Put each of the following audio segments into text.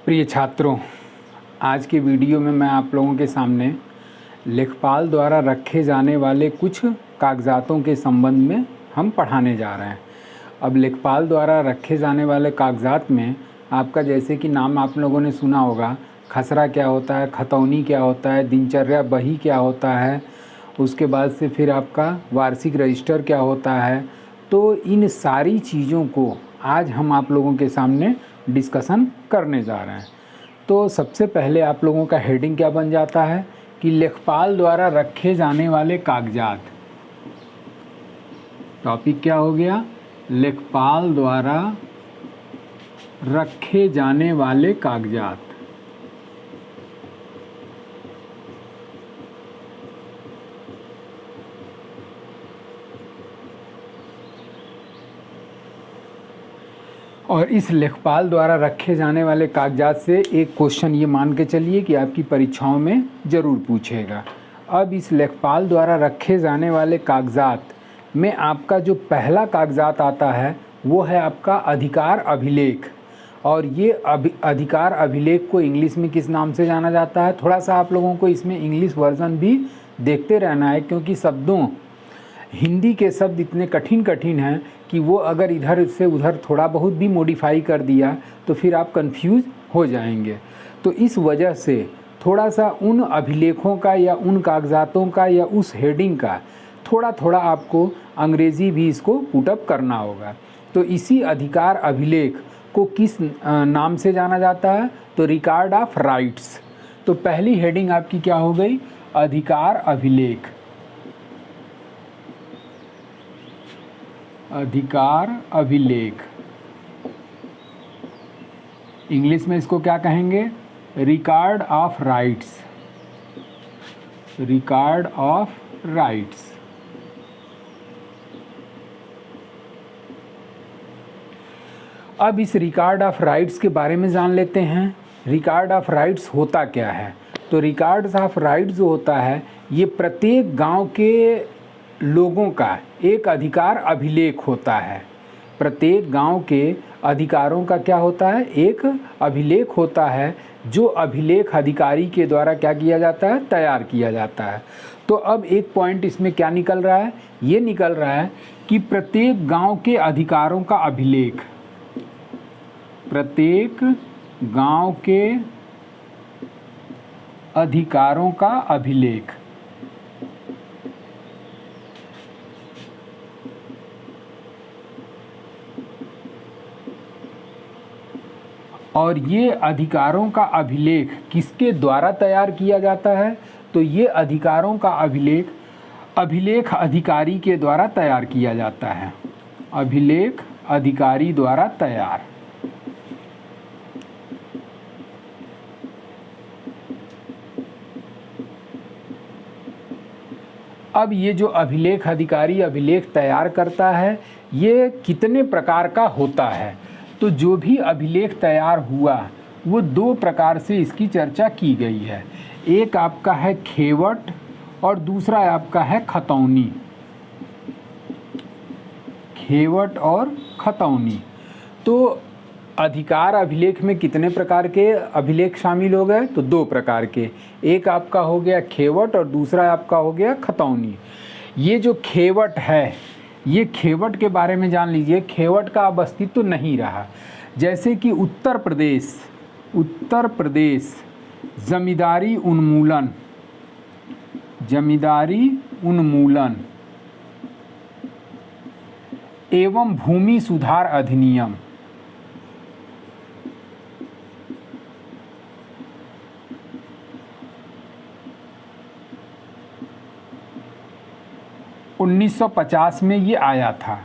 प्रिय छात्रों, आज के वीडियो में मैं आप लोगों के सामने लेखपाल द्वारा रखे जाने वाले कुछ कागजातों के संबंध में हम पढ़ाने जा रहे हैं। अब लेखपाल द्वारा रखे जाने वाले कागजात में आपका, जैसे कि नाम आप लोगों ने सुना होगा, खसरा क्या होता है, खतौनी क्या होता है, दिनचर्या बही क्या होता है, उसके बाद से फिर आपका वार्षिक रजिस्टर क्या होता है। तो इन सारी चीज़ों को आज हम आप लोगों के सामने डिस्कशन करने जा रहे हैं। तो सबसे पहले आप लोगों का हेडिंग क्या बन जाता है कि लेखपाल द्वारा रखे जाने वाले कागजात। टॉपिक क्या हो गया? लेखपाल द्वारा रखे जाने वाले कागजात। और इस लेखपाल द्वारा रखे जाने वाले कागजात से एक क्वेश्चन ये मान के चलिए कि आपकी परीक्षाओं में ज़रूर पूछेगा। अब इस लेखपाल द्वारा रखे जाने वाले कागजात में आपका जो पहला कागजात आता है वो है आपका अधिकार अभिलेख। और ये अधिकार अभिलेख को इंग्लिश में किस नाम से जाना जाता है? थोड़ा सा आप लोगों को इसमें इंग्लिश वर्जन भी देखते रहना है, क्योंकि हिंदी के शब्द इतने कठिन हैं कि वो अगर इधर से उधर थोड़ा बहुत भी मॉडिफाई कर दिया तो फिर आप कंफ्यूज हो जाएंगे। तो इस वजह से थोड़ा सा उन अभिलेखों का या उन कागजातों का या उस हेडिंग का थोड़ा आपको अंग्रेज़ी भी इसको पुटअप करना होगा। तो इसी अधिकार अभिलेख को किस नाम से जाना जाता है? तो रिकॉर्ड ऑफ राइट्स। तो पहली हेडिंग आपकी क्या हो गई? अधिकार अभिलेख। अधिकार अभिलेख, इंग्लिश में इसको क्या कहेंगे? Record of rights. Record of rights. अब इस रिकॉर्ड ऑफ राइट्स के बारे में जान लेते हैं। रिकॉर्ड ऑफ राइट्स होता क्या है? तो रिकॉर्ड ऑफ राइट्स जो होता है, ये प्रत्येक गांव के लोगों का एक अधिकार अभिलेख होता है। प्रत्येक गांव के अधिकारों का क्या होता है? एक अभिलेख होता है, जो अभिलेख अधिकारी के द्वारा क्या किया जाता है? तैयार किया जाता है। तो अब एक पॉइंट इसमें क्या निकल रहा है? ये निकल रहा है कि प्रत्येक गांव के अधिकारों का अभिलेख, प्रत्येक गांव के अधिकारों का अभिलेख। और ये अधिकारों का अभिलेख किसके द्वारा तैयार किया जाता है? तो ये अधिकारों का अभिलेख अधिकारी के द्वारा तैयार किया जाता है। अभिलेख अधिकारी द्वारा तैयार। अब ये जो अभिलेख अधिकारी अभिलेख तैयार करता है, ये कितने प्रकार का होता है? तो जो भी अभिलेख तैयार हुआ वो दो प्रकार से इसकी चर्चा की गई है। एक आपका है खेवट और दूसरा आपका है खतौनी। खेवट और खतौनी। तो अधिकार अभिलेख में कितने प्रकार के अभिलेख शामिल हो गए? तो दो प्रकार के। एक आपका हो गया खेवट और दूसरा आपका हो गया खतौनी। ये जो खेवट है, ये खेवट के बारे में जान लीजिए। खेवट का अब अस्तित्व तो नहीं रहा। जैसे कि उत्तर प्रदेश जमींदारी उन्मूलन एवं भूमि सुधार अधिनियम, (1950) में ये आया था।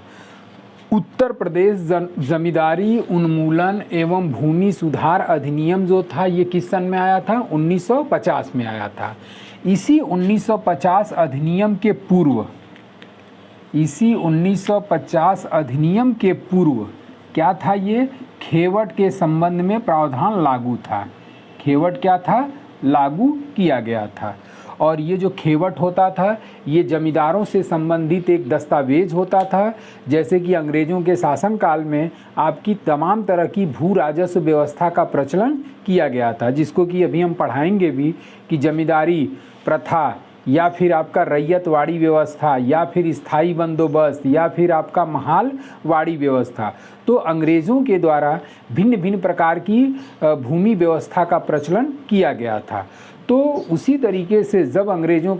उत्तर प्रदेश जमींदारी उन्मूलन एवं भूमि सुधार अधिनियम जो था, ये किस सन में आया था? 1950 में आया था। इसी 1950 अधिनियम के पूर्व क्या था? ये खेवट के संबंध में प्रावधान लागू था। खेवट क्या था? लागू किया गया था। और ये जो खेवट होता था ये जमींदारों से संबंधित एक दस्तावेज होता था। जैसे कि अंग्रेज़ों के शासनकाल में आपकी तमाम तरह की भू राजस्व व्यवस्था का प्रचलन किया गया था, जिसको कि अभी हम पढ़ाएंगे भी कि जमींदारी प्रथा या फिर आपका रैयतवाड़ी व्यवस्था या फिर स्थायी बंदोबस्त या फिर आपका महालवाड़ी व्यवस्था। तो अंग्रेज़ों के द्वारा भिन्न भिन्न प्रकार की भूमि व्यवस्था का प्रचलन किया गया था। तो उसी तरीके से जब अंग्रेज़ों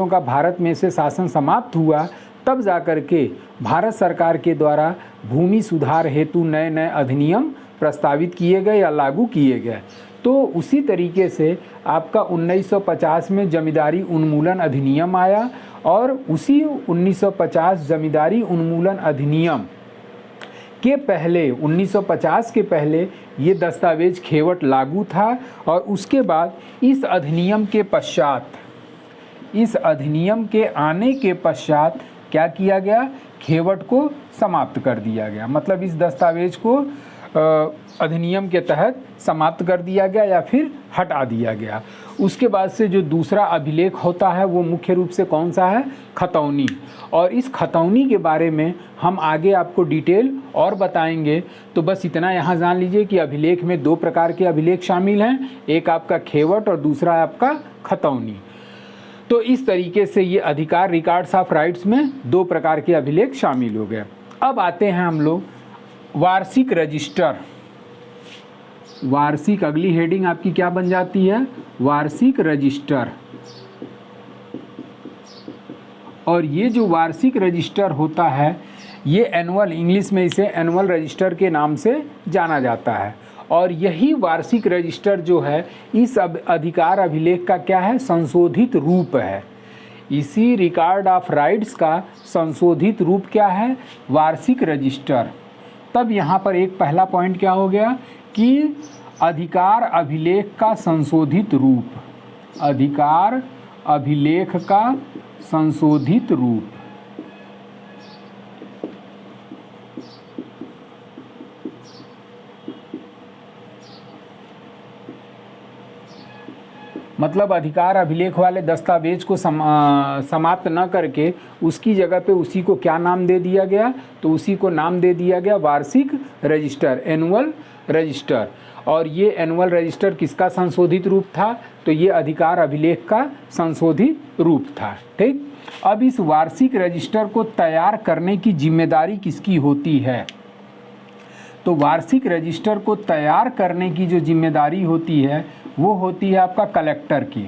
का भारत में से शासन समाप्त हुआ, तब जाकर के भारत सरकार के द्वारा भूमि सुधार हेतु नए नए अधिनियम प्रस्तावित किए गए या लागू किए गए। तो उसी तरीके से आपका 1950 में जमींदारी उन्मूलन अधिनियम आया और उसी 1950 जमींदारी उन्मूलन अधिनियम के पहले 1950 के पहले ये दस्तावेज खेवट लागू था। और उसके बाद इस अधिनियम के आने के पश्चात क्या किया गया, खेवट को समाप्त कर दिया गया। मतलब इस दस्तावेज को अधिनियम के तहत समाप्त कर दिया गया या फिर हटा दिया गया। उसके बाद से जो दूसरा अभिलेख होता है वो मुख्य रूप से कौन सा है, खतौनी। और इस खतौनी के बारे में हम आगे आपको डिटेल और बताएंगे। तो बस इतना यहाँ जान लीजिए कि अभिलेख में दो प्रकार के अभिलेख शामिल हैं, एक आपका खेवट और दूसरा है आपका खतौनी। तो इस तरीके से ये अधिकार रिकॉर्ड्स ऑफ राइट्स में दो प्रकार के अभिलेख शामिल हो गए। अब आते हैं हम लोग वार्षिक रजिस्टर। वार्षिक, अगली हेडिंग आपकी क्या बन जाती है, वार्षिक रजिस्टर। और ये जो वार्षिक रजिस्टर होता है ये एनुअल, इंग्लिश में इसे एनुअल रजिस्टर के नाम से जाना जाता है। और यही वार्षिक रजिस्टर जो है इस अधिकार अभिलेख का क्या है, संशोधित रूप है। इसी रिकॉर्ड ऑफ राइट्स का संशोधित रूप क्या है, वार्षिक रजिस्टर। तब यहाँ पर एक पहला पॉइंट क्या हो गया कि अधिकार अभिलेख का संशोधित रूप, अधिकार अभिलेख का संशोधित रूप। मतलब अधिकार अभिलेख वाले दस्तावेज को समाप्त न करके उसकी जगह पे उसी को क्या नाम दे दिया गया, तो उसी को नाम दे दिया गया वार्षिक रजिस्टर, एनुअल रजिस्टर। और ये एनुअल रजिस्टर किसका संशोधित रूप था, तो ये अधिकार अभिलेख का संशोधित रूप था। ठीक, अब इस वार्षिक रजिस्टर को तैयार करने की जिम्मेदारी किसकी होती है, तो वार्षिक रजिस्टर को तैयार करने की जो जिम्मेदारी होती है वो होती है आपका कलेक्टर की,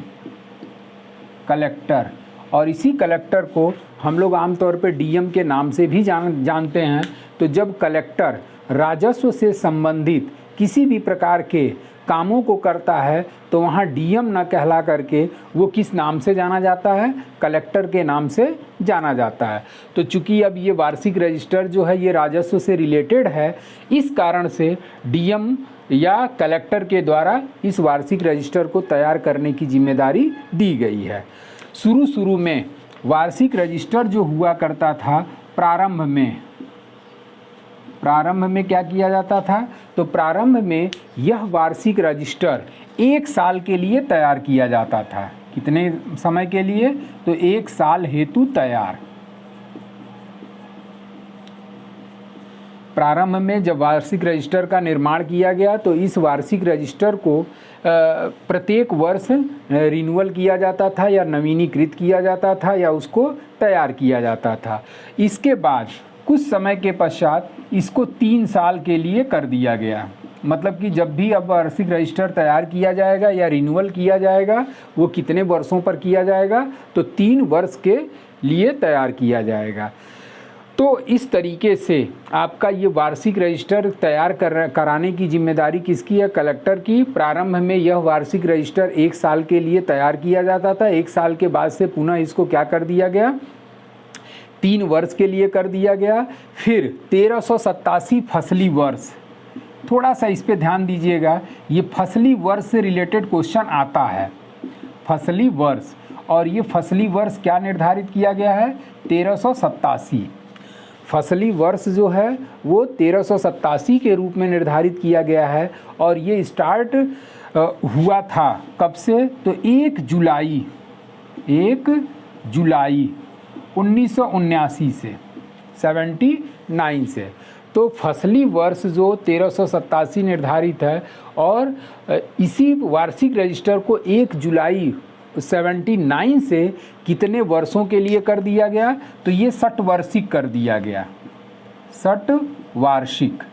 कलेक्टर। और इसी कलेक्टर को हम लोग आमतौर पे डीएम के नाम से भी जानते हैं। तो जब कलेक्टर राजस्व से संबंधित किसी भी प्रकार के कामों को करता है तो वहाँ डीएम न कहला करके वो किस नाम से जाना जाता है, कलेक्टर के नाम से जाना जाता है। तो चूंकि अब ये वार्षिक रजिस्टर जो है ये राजस्व से रिलेटेड है, इस कारण से डीएम या कलेक्टर के द्वारा इस वार्षिक रजिस्टर को तैयार करने की जिम्मेदारी दी गई है। शुरू में वार्षिक रजिस्टर जो हुआ करता था, प्रारंभ में क्या किया जाता था, तो प्रारंभ में यह वार्षिक रजिस्टर 1 साल के लिए तैयार किया जाता था। कितने समय के लिए, तो 1 साल हेतु तैयार। प्रारंभ में जब वार्षिक रजिस्टर का निर्माण किया गया तो इस वार्षिक रजिस्टर को प्रत्येक वर्ष रिन्यूअल किया जाता था या नवीनीकृत किया जाता था या उसको तैयार किया जाता था। इसके बाद कुछ समय के पश्चात इसको 3 साल के लिए कर दिया गया। मतलब कि जब भी अब वार्षिक रजिस्टर तैयार किया जाएगा या रिन्यूअल किया जाएगा वो कितने वर्षों पर किया जाएगा, तो 3 वर्ष के लिए तैयार किया जाएगा। तो इस तरीके से आपका ये वार्षिक रजिस्टर तैयार कराने की जिम्मेदारी किसकी है, कलेक्टर की। प्रारंभ में यह वार्षिक रजिस्टर 1 साल के लिए तैयार किया जाता था। 1 साल के बाद से पुनः इसको क्या कर दिया गया, 3 वर्ष के लिए कर दिया गया। फिर 1387 फसली वर्ष, थोड़ा सा इस पे ध्यान दीजिएगा, ये फसली वर्ष से रिलेटेड क्वेश्चन आता है, फसली वर्ष। और ये फसली वर्ष क्या निर्धारित किया गया है, 1387। फसली वर्ष जो है वो 1387 के रूप में निर्धारित किया गया है। और ये स्टार्ट हुआ था कब से, तो 1 जुलाई 1979 से 79 से। तो फसली वर्ष जो 1387 निर्धारित है और इसी वार्षिक रजिस्टर को 1 जुलाई 79 से कितने वर्षों के लिए कर दिया गया, तो ये 60 वार्षिक कर दिया गया, 60 वार्षिक।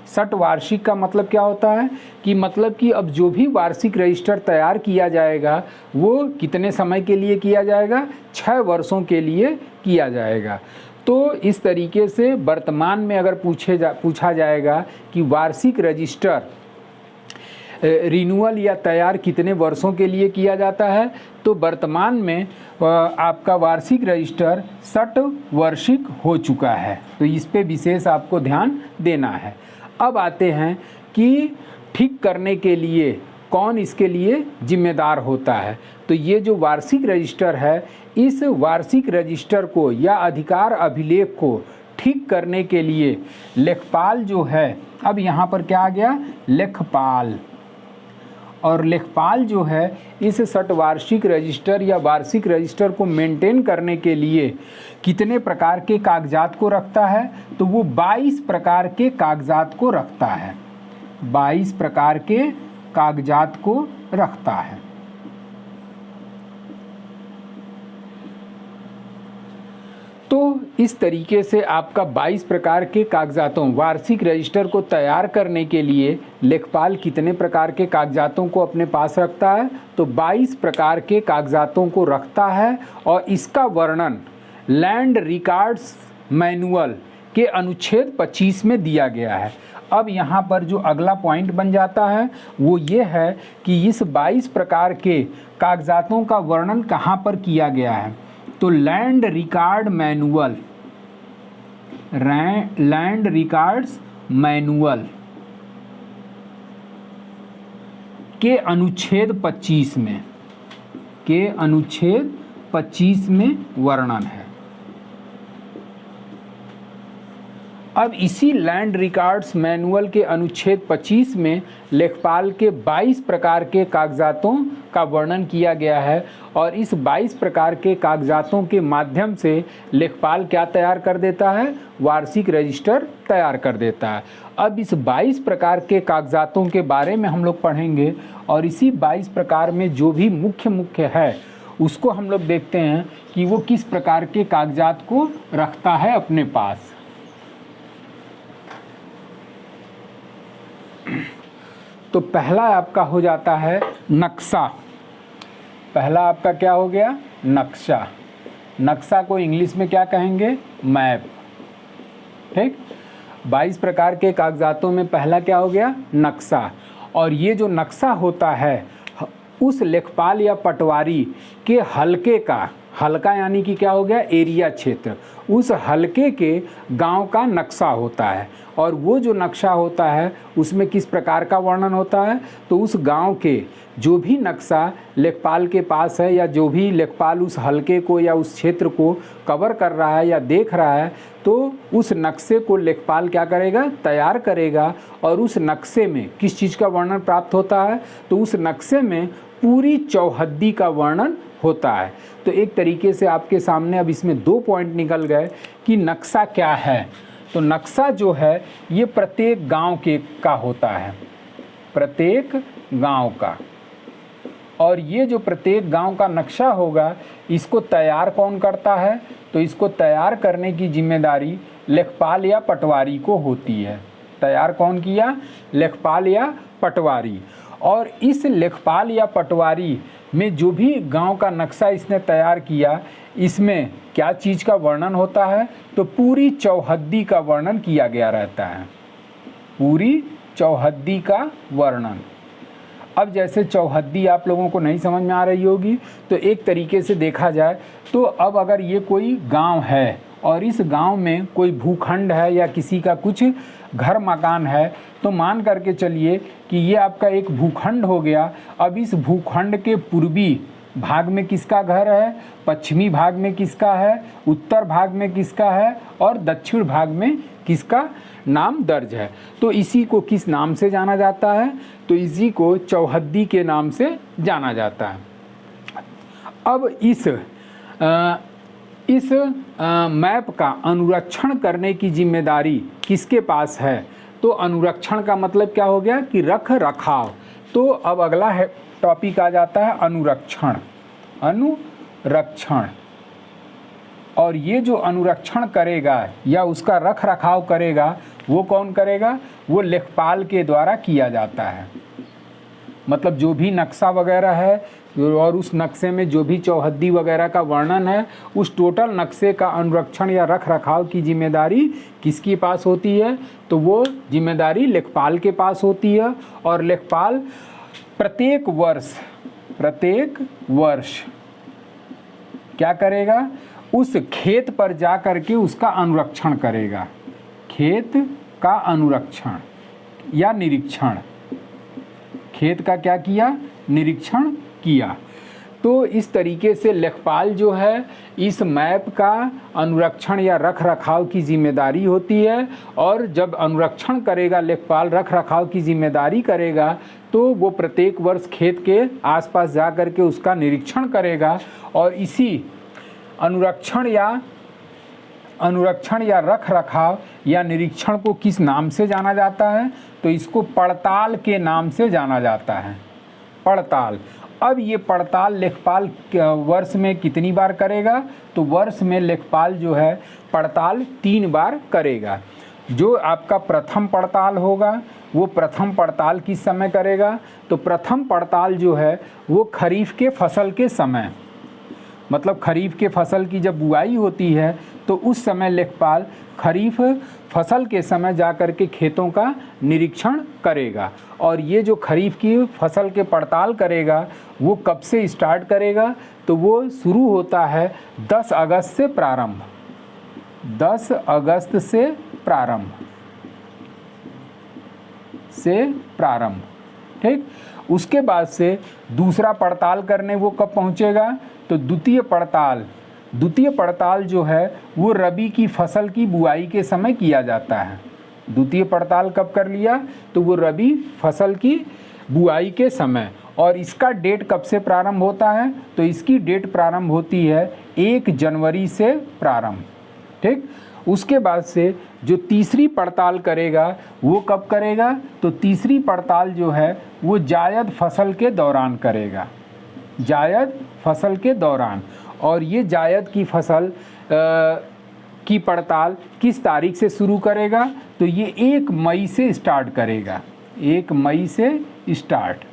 60 वार्षिक का मतलब क्या होता है कि मतलब कि अब जो भी वार्षिक रजिस्टर तैयार किया जाएगा वो कितने समय के लिए किया जाएगा, 6 वर्षों के लिए किया जाएगा। तो इस तरीके से वर्तमान में अगर पूछा जाएगा कि वार्षिक रजिस्टर रिन्यूअल या तैयार कितने वर्षों के लिए किया जाता है, तो वर्तमान में आपका वार्षिक रजिस्टर 60 वार्षिक हो चुका है। तो इस पे विशेष आपको ध्यान देना है। अब आते हैं कि ठीक करने के लिए कौन इसके लिए जिम्मेदार होता है। तो ये जो वार्षिक रजिस्टर है, इस वार्षिक रजिस्टर को या अधिकार अभिलेख को ठीक करने के लिए लेखपाल जो है, अब यहाँ पर क्या आ गया, लेखपाल। और लेखपाल जो है इस 60 वार्षिक रजिस्टर या वार्षिक रजिस्टर को मेंटेन करने के लिए कितने प्रकार के कागजात को रखता है, तो वो 22 प्रकार के कागजात को रखता है, 22 प्रकार के कागजात को रखता है। तो इस तरीके से आपका 22 प्रकार के कागजातों वार्षिक रजिस्टर को तैयार करने के लिए लेखपाल कितने प्रकार के कागजातों को अपने पास रखता है, तो 22 प्रकार के कागजातों को रखता है। और इसका वर्णन लैंड रिकॉर्ड्स मैनुअल के अनुच्छेद 25 में दिया गया है। अब यहाँ पर जो अगला पॉइंट बन जाता है वो ये है कि इस 22 प्रकार के कागजातों का वर्णन कहाँ पर किया गया है, तो land record manual, land records manual के अनुच्छेद 25 में, के अनुच्छेद 25 में वर्णन है। अब इसी लैंड रिकॉर्ड्स मैनुअल के अनुच्छेद 25 में लेखपाल के 22 प्रकार के कागजातों का वर्णन किया गया है। और इस 22 प्रकार के कागजातों के माध्यम से लेखपाल क्या तैयार कर देता है, वार्षिक रजिस्टर तैयार कर देता है। अब इस 22 प्रकार के कागजातों के बारे में हम लोग पढ़ेंगे और इसी 22 प्रकार में जो भी मुख्य है उसको हम लोग देखते हैं कि वो किस प्रकार के कागजात को रखता है अपने पास। तो पहला आपका हो जाता है नक्शा। पहला आपका क्या हो गया, नक्शा। नक्शा को इंग्लिश में क्या कहेंगे, मैप। ठीक, 22 प्रकार के कागजातों में पहला क्या हो गया, नक्शा। और ये जो नक्शा होता है उस लेखपाल या पटवारी के हलके का, हलका यानी कि क्या हो गया, एरिया क्षेत्र, उस हलके के गांव का नक्शा होता है। और वो जो नक्शा होता है उसमें किस प्रकार का वर्णन होता है, तो उस गांव के जो भी नक्शा लेखपाल के पास है या जो भी लेखपाल उस हलके को या उस क्षेत्र को कवर कर रहा है या देख रहा है, तो उस नक्शे को लेखपाल क्या करेगा, तैयार करेगा। और उस नक्शे में किस चीज़ का वर्णन प्राप्त होता है, तो उस नक्शे में पूरी चौहद्दी का वर्णन होता है। तो एक तरीके से आपके सामने अब इसमें 2 पॉइंट निकल गए कि नक्शा क्या है। तो नक्शा जो है ये प्रत्येक गांव का होता है, प्रत्येक गांव का। और ये जो प्रत्येक गांव का नक्शा होगा इसको तैयार कौन करता है, तो इसको तैयार करने की जिम्मेदारी लेखपाल या पटवारी को होती है। तैयार कौन किया, लेखपाल या पटवारी। और इस लेखपाल या पटवारी में जो भी गांव का नक्शा इसने तैयार किया, इसमें क्या चीज़ का वर्णन होता है, तो पूरी चौहद्दी का वर्णन किया गया रहता है, पूरी चौहद्दी का वर्णन। अब जैसे चौहद्दी आप लोगों को नहीं समझ में आ रही होगी, तो एक तरीके से देखा जाए तो अब अगर ये कोई गांव है और इस गांव में कोई भूखंड है या किसी का कुछ घर मकान है, तो मान करके चलिए कि ये आपका एक भूखंड हो गया। अब इस भूखंड के पूर्वी भाग में किसका घर है, पश्चिमी भाग में किसका है, उत्तर भाग में किसका है और दक्षिण भाग में किसका नाम दर्ज है। तो इसी को किस नाम से जाना जाता है? तो इसी को चौहद्दी के नाम से जाना जाता है। अब इस मैप का अनुरक्षण करने की जिम्मेदारी किसके पास है? तो अनुरक्षण का मतलब क्या हो गया कि रख रखाव। तो अब अगला है टॉपिक आ जाता है अनुरक्षण। अनुरक्षण, और ये जो अनुरक्षण करेगा या उसका रख रखाव करेगा वो कौन करेगा? वो लेखपाल के द्वारा किया जाता है। मतलब जो भी नक्शा वगैरह है और उस नक्शे में जो भी चौहद्दी वगैरह का वर्णन है, उस टोटल नक्शे का अनुरक्षण या रख रखाव की जिम्मेदारी किसके पास होती है? तो वो जिम्मेदारी लेखपाल के पास होती है। और लेखपाल प्रत्येक वर्ष क्या करेगा? उस खेत पर जा कर के उसका अनुरक्षण करेगा। खेत का अनुरक्षण या निरीक्षण, खेत का क्या किया? निरीक्षण किया। तो इस तरीके से लेखपाल जो है इस मैप का अनुरक्षण या रख रखाव की जिम्मेदारी होती है। और जब अनुरक्षण करेगा लेखपाल, रख रखाव की जिम्मेदारी करेगा, तो वो प्रत्येक वर्ष खेत के आसपास जा कर के उसका निरीक्षण करेगा। और इसी अनुरक्षण या रख रखाव या निरीक्षण को किस नाम से जाना जाता है? तो इसको पड़ताल के नाम से जाना जाता है। पड़ताल। अब ये पड़ताल लेखपाल वर्ष में कितनी बार करेगा? तो वर्ष में लेखपाल जो है पड़ताल 3 बार करेगा। जो आपका प्रथम पड़ताल होगा वो प्रथम पड़ताल किस समय करेगा? तो प्रथम पड़ताल जो है वो खरीफ के फसल के समय, मतलब खरीफ के फसल की जब बुआई होती है तो उस समय लेखपाल खरीफ फसल के समय जा कर के खेतों का निरीक्षण करेगा। और ये जो खरीफ की फसल के पड़ताल करेगा वो कब से स्टार्ट करेगा? तो वो शुरू होता है 10 अगस्त से प्रारंभ। 10 अगस्त से प्रारंभ, ठीक। उसके बाद से दूसरा पड़ताल करने वो कब पहुंचेगा? तो द्वितीय पड़ताल जो है वो रबी की फसल की बुआई के समय किया जाता है। द्वितीय पड़ताल कब कर लिया? तो वो रबी फसल की बुआई के समय। और इसका डेट कब से प्रारंभ होता है? तो इसकी डेट प्रारंभ होती है 1 जनवरी से प्रारंभ, ठीक। उसके बाद से जो तीसरी पड़ताल करेगा वो कब करेगा? तो तीसरी पड़ताल जो है वो जायद फसल के दौरान करेगा। जायद फसल के दौरान। और ये जायद की फसल की पड़ताल किस तारीख से शुरू करेगा? तो ये 1 मई से स्टार्ट करेगा। 1 मई से स्टार्ट।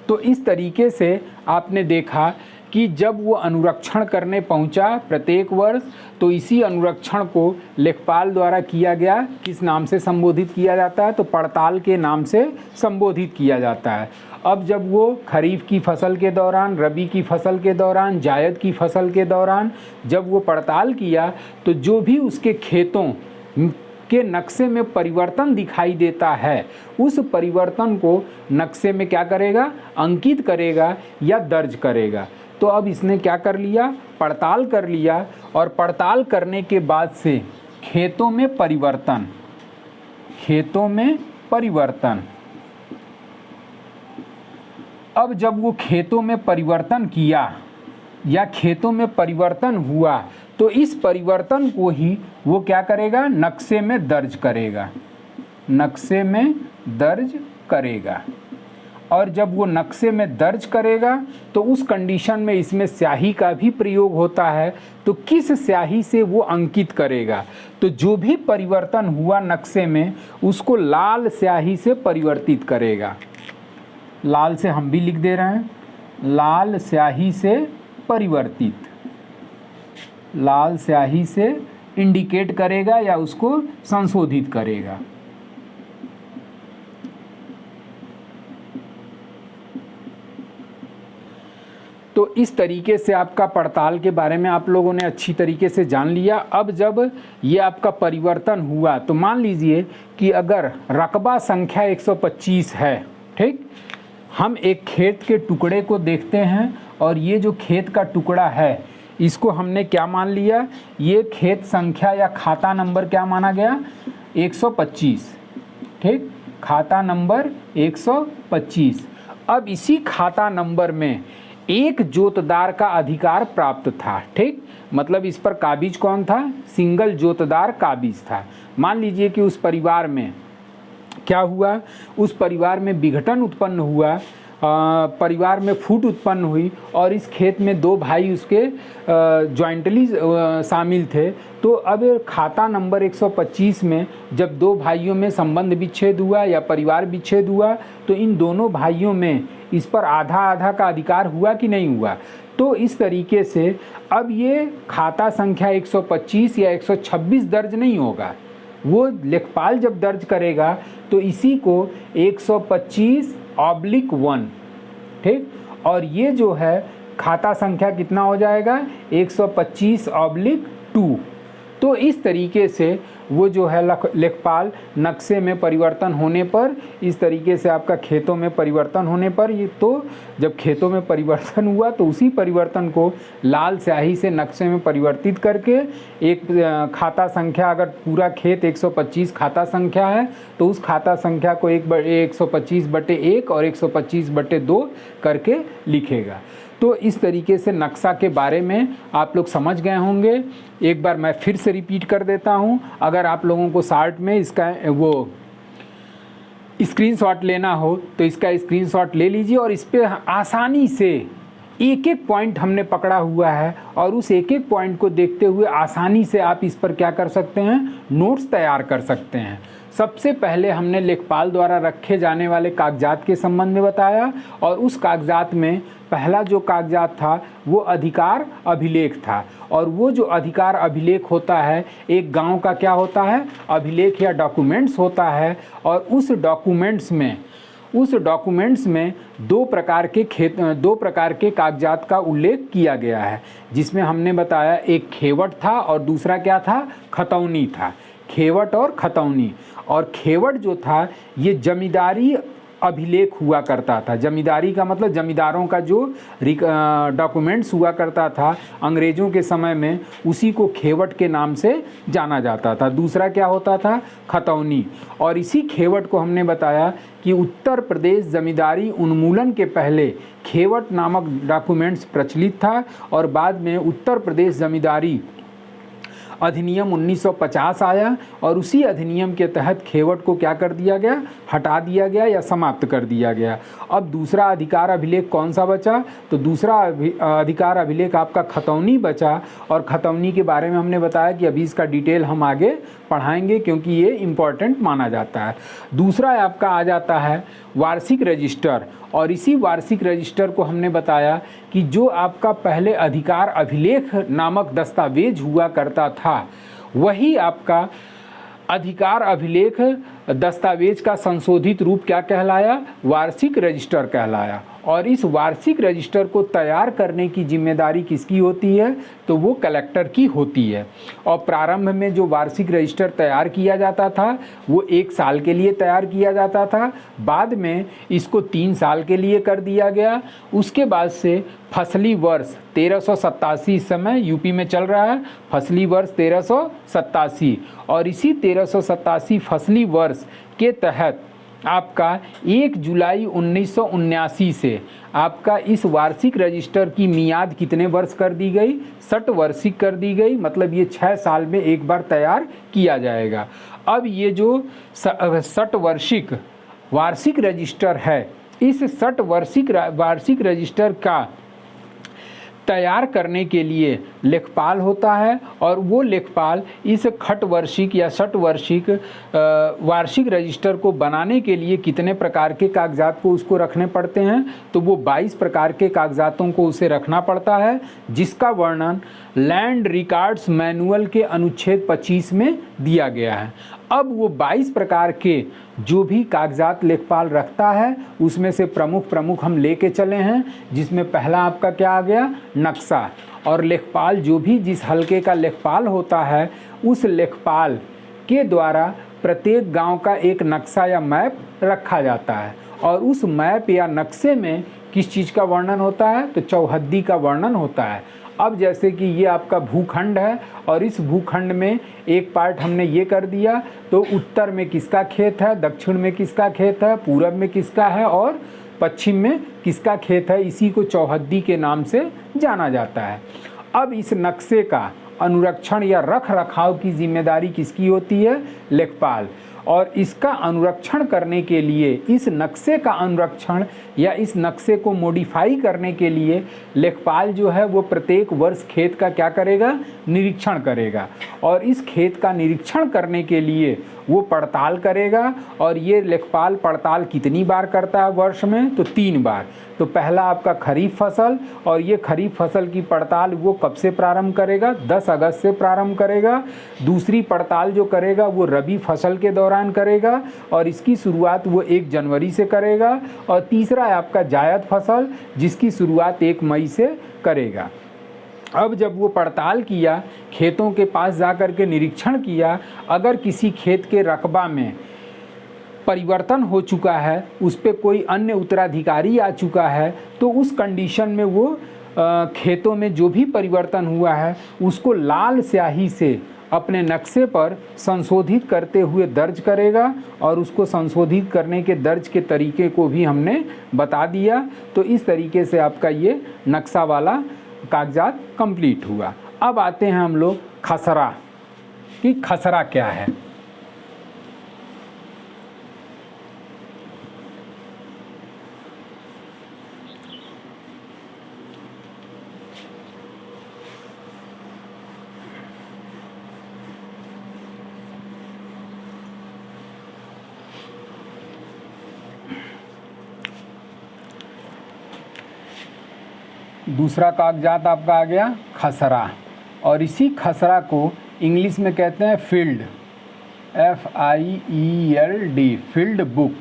तो इस तरीके से आपने देखा कि जब वो अनुरक्षण करने पहुंचा प्रत्येक वर्ष, तो इसी अनुरक्षण को लेखपाल द्वारा किया गया किस नाम से संबोधित किया जाता है? तो पड़ताल के नाम से संबोधित किया जाता है। अब जब वो खरीफ की फसल के दौरान, रबी की फसल के दौरान, जायद की फसल के दौरान जब वो पड़ताल किया, तो जो भी उसके खेतों के नक्शे में परिवर्तन दिखाई देता है उस परिवर्तन को नक्शे में क्या करेगा? अंकित करेगा या दर्ज करेगा। तो अब इसने क्या कर लिया? पड़ताल कर लिया। और पड़ताल करने के बाद से खेतों में परिवर्तन, अब जब वो खेतों में परिवर्तन किया या खेतों में परिवर्तन हुआ, तो इस परिवर्तन को ही वो क्या करेगा? नक्शे में दर्ज करेगा। नक्शे में दर्ज करेगा। और जब वो नक्शे में दर्ज करेगा तो उस कंडीशन में इसमें स्याही का भी प्रयोग होता है। तो किस स्याही से वो अंकित करेगा? तो जो भी परिवर्तन हुआ नक्शे में उसको लाल स्याही से परिवर्तित करेगा। लाल से हम भी लिख दे रहे हैं, लाल स्याही से परिवर्तित, लाल स्याही से इंडिकेट करेगा या उसको संशोधित करेगा। तो इस तरीके से आपका पड़ताल के बारे में आप लोगों ने अच्छी तरीके से जान लिया। अब जब ये आपका परिवर्तन हुआ तो मान लीजिए कि अगर रकबा संख्या 125 है, ठीक, हम एक खेत के टुकड़े को देखते हैं और ये जो खेत का टुकड़ा है इसको हमने क्या मान लिया? ये खेत संख्या या खाता नंबर क्या माना गया? 125, ठीक, खाता नंबर 125। अब इसी खाता नंबर में एक जोतदार का अधिकार प्राप्त था, ठीक, मतलब इस पर काबिज कौन था? सिंगल जोतदार काबिज था। मान लीजिए कि उस परिवार में क्या हुआ, उस परिवार में विघटन उत्पन्न हुआ, परिवार में फूट उत्पन्न हुई और इस खेत में दो भाई उसके जॉइंटली शामिल थे। तो अब खाता नंबर 125 में जब दो भाइयों में संबंध विच्छेद हुआ या परिवार विच्छेद हुआ तो इन दोनों भाइयों में इस पर आधा आधा का अधिकार हुआ कि नहीं हुआ? तो इस तरीके से अब ये खाता संख्या 125 या 126 दर्ज नहीं होगा, वो लेखपाल जब दर्ज करेगा तो इसी को 125/1, ठीक, और ये जो है खाता संख्या कितना हो जाएगा? 125/2। तो इस तरीके से वो जो है लेखपाल नक्शे में परिवर्तन होने पर, इस तरीके से आपका खेतों में परिवर्तन होने पर, ये तो जब खेतों में परिवर्तन हुआ तो उसी परिवर्तन को लाल स्याही से नक्शे में परिवर्तित करके एक खाता संख्या, अगर पूरा खेत 125 खाता संख्या है तो उस खाता संख्या को 125/1 और 125/2 करके लिखेगा। तो इस तरीके से नक्शा के बारे में आप लोग समझ गए होंगे। एक बार मैं फिर से रिपीट कर देता हूं, अगर आप लोगों को शार्ट में इसका वो स्क्रीनशॉट लेना हो तो इसका स्क्रीनशॉट ले लीजिए और इस पे आसानी से एक एक पॉइंट हमने पकड़ा हुआ है और उस एक एक पॉइंट को देखते हुए आसानी से आप इस पर क्या कर सकते हैं? नोट्स तैयार कर सकते हैं। सबसे पहले हमने लेखपाल द्वारा रखे जाने वाले कागजात के संबंध में बताया और उस कागजात में पहला जो कागजात था वो अधिकार अभिलेख था। और वो जो अधिकार अभिलेख होता है, एक गांव का क्या होता है? अभिलेख या डॉक्यूमेंट्स होता है। और उस डॉक्यूमेंट्स में दो प्रकार के कागजात का उल्लेख किया गया है, जिसमें हमने बताया एक खेवट था और दूसरा क्या था? खतौनी था। खेवट और खतौनी। और खेवट जो था ये जमींदारी अभिलेख हुआ करता था। जमींदारी का मतलब जमींदारों का जो डॉक्यूमेंट्स हुआ करता था अंग्रेज़ों के समय में, उसी को खेवट के नाम से जाना जाता था। दूसरा क्या होता था? खतौनी। और इसी खेवट को हमने बताया कि उत्तर प्रदेश जमींदारी उन्मूलन के पहले खेवट नामक डॉक्यूमेंट्स प्रचलित था और बाद में उत्तर प्रदेश जमींदारी अधिनियम 1950 आया और उसी अधिनियम के तहत खेवट को क्या कर दिया गया? हटा दिया गया या समाप्त कर दिया गया। अब दूसरा अधिकार अभिलेख कौन सा बचा? तो दूसरा अधिकार अभिलेख आपका खतौनी बचा। और खतौनी के बारे में हमने बताया कि अभी इसका डिटेल हम आगे पढ़ाएंगे क्योंकि ये इम्पॉर्टेंट माना जाता है। दूसरा आपका आ जाता है वार्षिक रजिस्टर। और इसी वार्षिक रजिस्टर को हमने बताया कि जो आपका पहले अधिकार अभिलेख नामक दस्तावेज हुआ करता था, वही आपका अधिकार अभिलेख दस्तावेज का संशोधित रूप क्या कहलाया? वार्षिक रजिस्टर कहलाया। और इस वार्षिक रजिस्टर को तैयार करने की जिम्मेदारी किसकी होती है? तो वो कलेक्टर की होती है। और प्रारंभ में जो वार्षिक रजिस्टर तैयार किया जाता था वो 1 साल के लिए तैयार किया जाता था, बाद में इसको 3 साल के लिए कर दिया गया। उसके बाद से फसली वर्ष 1387 इस समय यूपी में चल रहा है, फसली वर्ष 1387, और इसी 1387 फसली वर्ष के तहत आपका 1 जुलाई 1979 से आपका इस वार्षिक रजिस्टर की मियाद कितने वर्ष कर दी गई? 60 वर्षिक कर दी गई। मतलब ये 6 साल में एक बार तैयार किया जाएगा। अब ये जो 60 वर्षिक वार्षिक रजिस्टर है, इस 60 वार्षिक रजिस्टर का तैयार करने के लिए लेखपाल होता है और वो लेखपाल इस 60 वर्षिक या 60 वर्षिक वार्षिक रजिस्टर को बनाने के लिए कितने प्रकार के कागजात को उसको रखने पड़ते हैं? तो वो 22 प्रकार के कागजातों को उसे रखना पड़ता है, जिसका वर्णन लैंड रिकॉर्ड्स मैनुअल के अनुच्छेद 25 में दिया गया है। अब वो 22 प्रकार के जो भी कागजात लेखपाल रखता है उसमें से प्रमुख हम लेके चले हैं, जिसमें पहला आपका क्या आ गया? नक्शा। और लेखपाल जो भी जिस हलके का लेखपाल होता है उस लेखपाल के द्वारा प्रत्येक गांव का एक नक्शा या मैप रखा जाता है। और उस मैप या नक्शे में किस चीज़ का वर्णन होता है? तो चौहद्दी का वर्णन होता है। अब जैसे कि ये आपका भूखंड है और इस भूखंड में एक पार्ट हमने ये कर दिया, तो उत्तर में किसका खेत है, दक्षिण में किसका खेत है, पूरब में किसका है और पश्चिम में किसका खेत है, इसी को चौहद्दी के नाम से जाना जाता है। अब इस नक्शे का अनुरक्षण या रख रखाव की जिम्मेदारी किसकी होती है, लेखपाल। और इसका अनुरक्षण करने के लिए, इस नक्शे का अनुरक्षण या इस नक्शे को मॉडिफाई करने के लिए लेखपाल जो है वो प्रत्येक वर्ष खेत का क्या करेगा, निरीक्षण करेगा। और इस खेत का निरीक्षण करने के लिए वो पड़ताल करेगा। और ये लेखपाल पड़ताल कितनी बार करता है वर्ष में, तो 3 बार। तो पहला आपका खरीफ फसल, और ये खरीफ फसल की पड़ताल वो कब से प्रारंभ करेगा, 10 अगस्त से प्रारंभ करेगा। दूसरी पड़ताल जो करेगा वो रबी फसल के दौरान करेगा और इसकी शुरुआत वो 1 जनवरी से करेगा। और तीसरा है आपका जायद फसल, जिसकी शुरुआत 1 मई से करेगा। अब जब वो पड़ताल किया, खेतों के पास जा कर के निरीक्षण किया, अगर किसी खेत के रकबा में परिवर्तन हो चुका है, उस पर कोई अन्य उत्तराधिकारी आ चुका है, तो उस कंडीशन में वो खेतों में जो भी परिवर्तन हुआ है उसको लाल स्याही से अपने नक्शे पर संशोधित करते हुए दर्ज करेगा। और उसको संशोधित करने के दर्ज के तरीके को भी हमने बता दिया। तो इस तरीके से आपका ये नक्शा वाला कागजात कंप्लीट हुआ। अब आते हैं हम लोग खसरा, कि खसरा क्या है। दूसरा कागजात आपका आ गया खसरा, और इसी खसरा को इंग्लिश में कहते हैं फील्ड, FIELD, फील्ड बुक।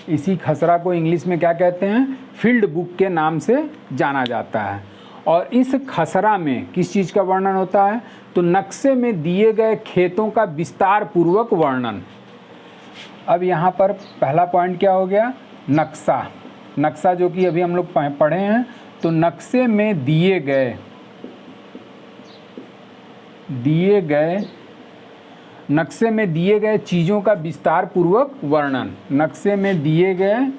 इसी खसरा को इंग्लिश में क्या कहते हैं, फील्ड बुक के नाम से जाना जाता है। और इस खसरा में किस चीज़ का वर्णन होता है, तो नक्शे में दिए गए खेतों का विस्तार पूर्वक वर्णन। अब यहाँ पर पहला पॉइंट क्या हो गया, नक्शा। नक्शा जो कि अभी हम लोग पढ़े हैं, तो नक्शे में दिए गए चीज़ों का विस्तार पूर्वक वर्णन। नक्शे में दिए गए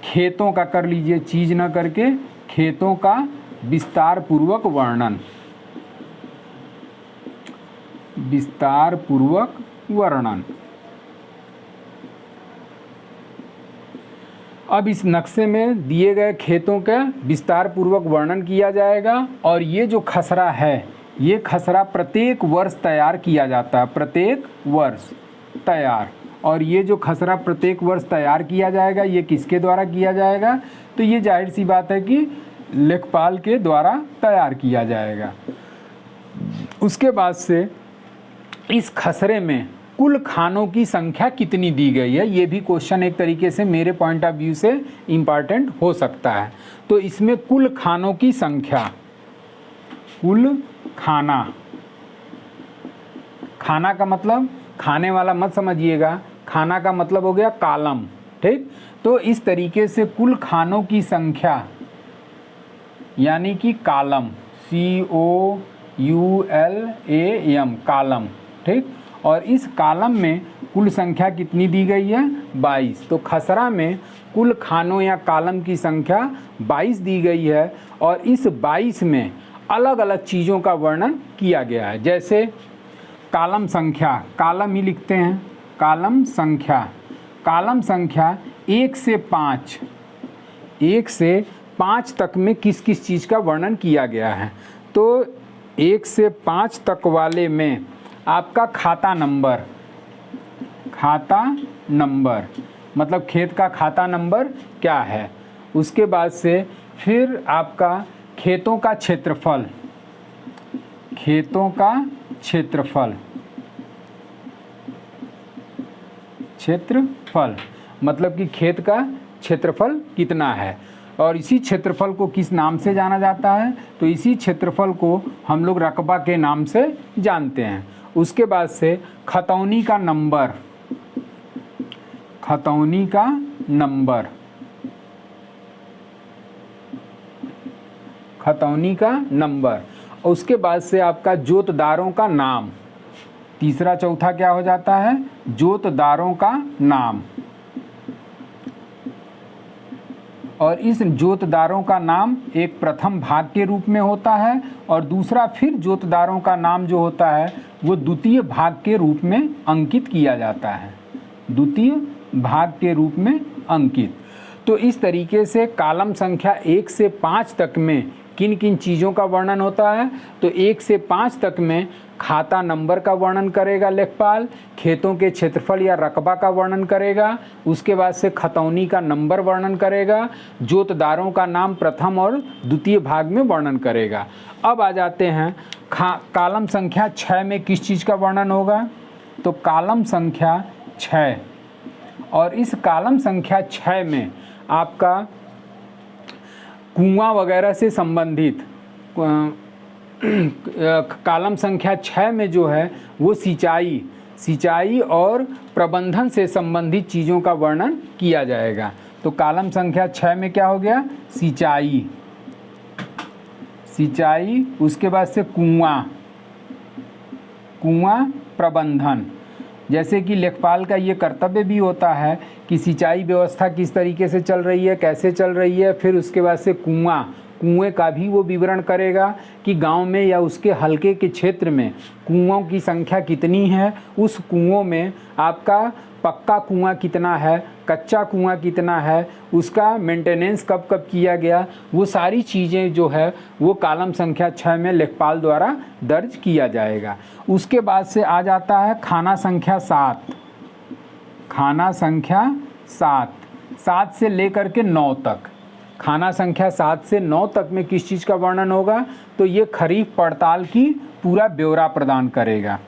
खेतों का कर लीजिए, चीज़ न करके, खेतों का विस्तार पूर्वक वर्णन, विस्तार पूर्वक वर्णन। अब इस नक्शे में दिए गए खेतों का विस्तार पूर्वक वर्णन किया जाएगा। और ये जो खसरा है, ये खसरा प्रत्येक वर्ष तैयार किया जाता है, प्रत्येक वर्ष तैयार। और ये जो खसरा प्रत्येक वर्ष तैयार किया जाएगा, ये किसके द्वारा किया जाएगा, तो ये जाहिर सी बात है कि लेखपाल के द्वारा तैयार किया जाएगा। उसके बाद से इस खसरे में कुल खानों की संख्या कितनी दी गई है, ये भी क्वेश्चन एक तरीके से मेरे पॉइंट ऑफ व्यू से इम्पॉर्टेंट हो सकता है। तो इसमें कुल खानों की संख्या, कुल खाना, खाना का मतलब खाने वाला मत समझिएगा, खाना का मतलब हो गया कॉलम, ठीक। तो इस तरीके से कुल खानों की संख्या यानी कि कॉलम, COULAM, कॉलम, ठीक। और इस कॉलम में कुल संख्या कितनी दी गई है, 22। तो खसरा में कुल खानों या कॉलम की संख्या 22 दी गई है। और इस 22 में अलग अलग चीज़ों का वर्णन किया गया है। जैसे कॉलम संख्या, कॉलम ही लिखते हैं, कॉलम संख्या, कॉलम संख्या 1 से 5, 1 से 5 तक में किस किस चीज़ का वर्णन किया गया है। तो 1 से 5 तक वाले में आपका खाता नंबर, खाता नंबर मतलब खेत का खाता नंबर क्या है। उसके बाद से फिर आपका खेतों का क्षेत्रफल, खेतों का क्षेत्रफल, क्षेत्रफल मतलब कि खेत का क्षेत्रफल कितना है। और इसी क्षेत्रफल को किस नाम से जाना जाता है, तो इसी क्षेत्रफल को हम लोग रकबा के नाम से जानते हैं। उसके बाद से खतौनी का नंबर, खतौनी का नंबर, खतौनी का नंबर, और उसके बाद से आपका जोतदारों का नाम। तीसरा चौथा क्या हो जाता है? जोतदारों का नाम। और इस जोतदारों का नाम एक प्रथम भाग के रूप में होता है, और दूसरा फिर जोतदारों का नाम जो होता है वो द्वितीय भाग के रूप में अंकित किया जाता है, द्वितीय भाग के रूप में अंकित। तो इस तरीके से कॉलम संख्या 1 से 5 तक में किन किन चीज़ों का वर्णन होता है? तो 1 से 5 तक में खाता नंबर का वर्णन करेगा लेखपाल, खेतों के क्षेत्रफल या रकबा का वर्णन करेगा, उसके बाद से खतौनी का नंबर वर्णन करेगा, जोतदारों का नाम प्रथम और द्वितीय भाग में वर्णन करेगा। अब आ जाते हैं कॉलम संख्या 6 में किस चीज़ का वर्णन होगा? तो कॉलम संख्या 6, और इस कॉलम संख्या 6 में आपका कुआं वगैरह से संबंधित कॉलम संख्या 6 में जो है वो सिंचाई और प्रबंधन से संबंधित चीज़ों का वर्णन किया जाएगा। तो कॉलम संख्या 6 में क्या हो गया? सिंचाई, उसके बाद से कुआं प्रबंधन। जैसे कि लेखपाल का ये कर्तव्य भी होता है कि सिंचाई व्यवस्था किस तरीके से चल रही है, कैसे चल रही है, फिर उसके बाद से कुएं का भी वो विवरण करेगा कि गांव में या उसके हलके के क्षेत्र में कुओं की संख्या कितनी है, उस कुओं में आपका पक्का कुआं कितना है, कच्चा कुआं कितना है, उसका मेंटेनेंस कब कब किया गया, वो सारी चीज़ें जो है वो कॉलम संख्या 6 में लेखपाल द्वारा दर्ज किया जाएगा। उसके बाद से आ जाता है खाना संख्या 7। खाना संख्या 7 से लेकर के 9 तक। खाना संख्या 7 से 9 तक में किस चीज़ का वर्णन होगा? तो ये खरीफ पड़ताल की पूरा ब्यौरा प्रदान करेगा।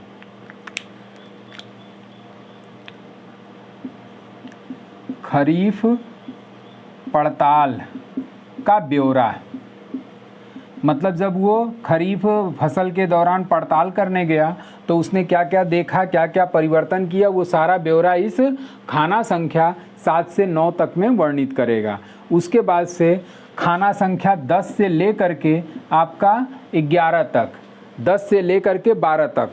खरीफ पड़ताल का ब्यौरा, मतलब जब वो खरीफ फसल के दौरान पड़ताल करने गया तो उसने क्या क्या देखा, क्या क्या परिवर्तन किया, वो सारा ब्यौरा इस खाना संख्या 7 से 9 तक में वर्णित करेगा। उसके बाद से खाना संख्या 10 से लेकर के आपका 11 तक, 10 से लेकर के 12 तक,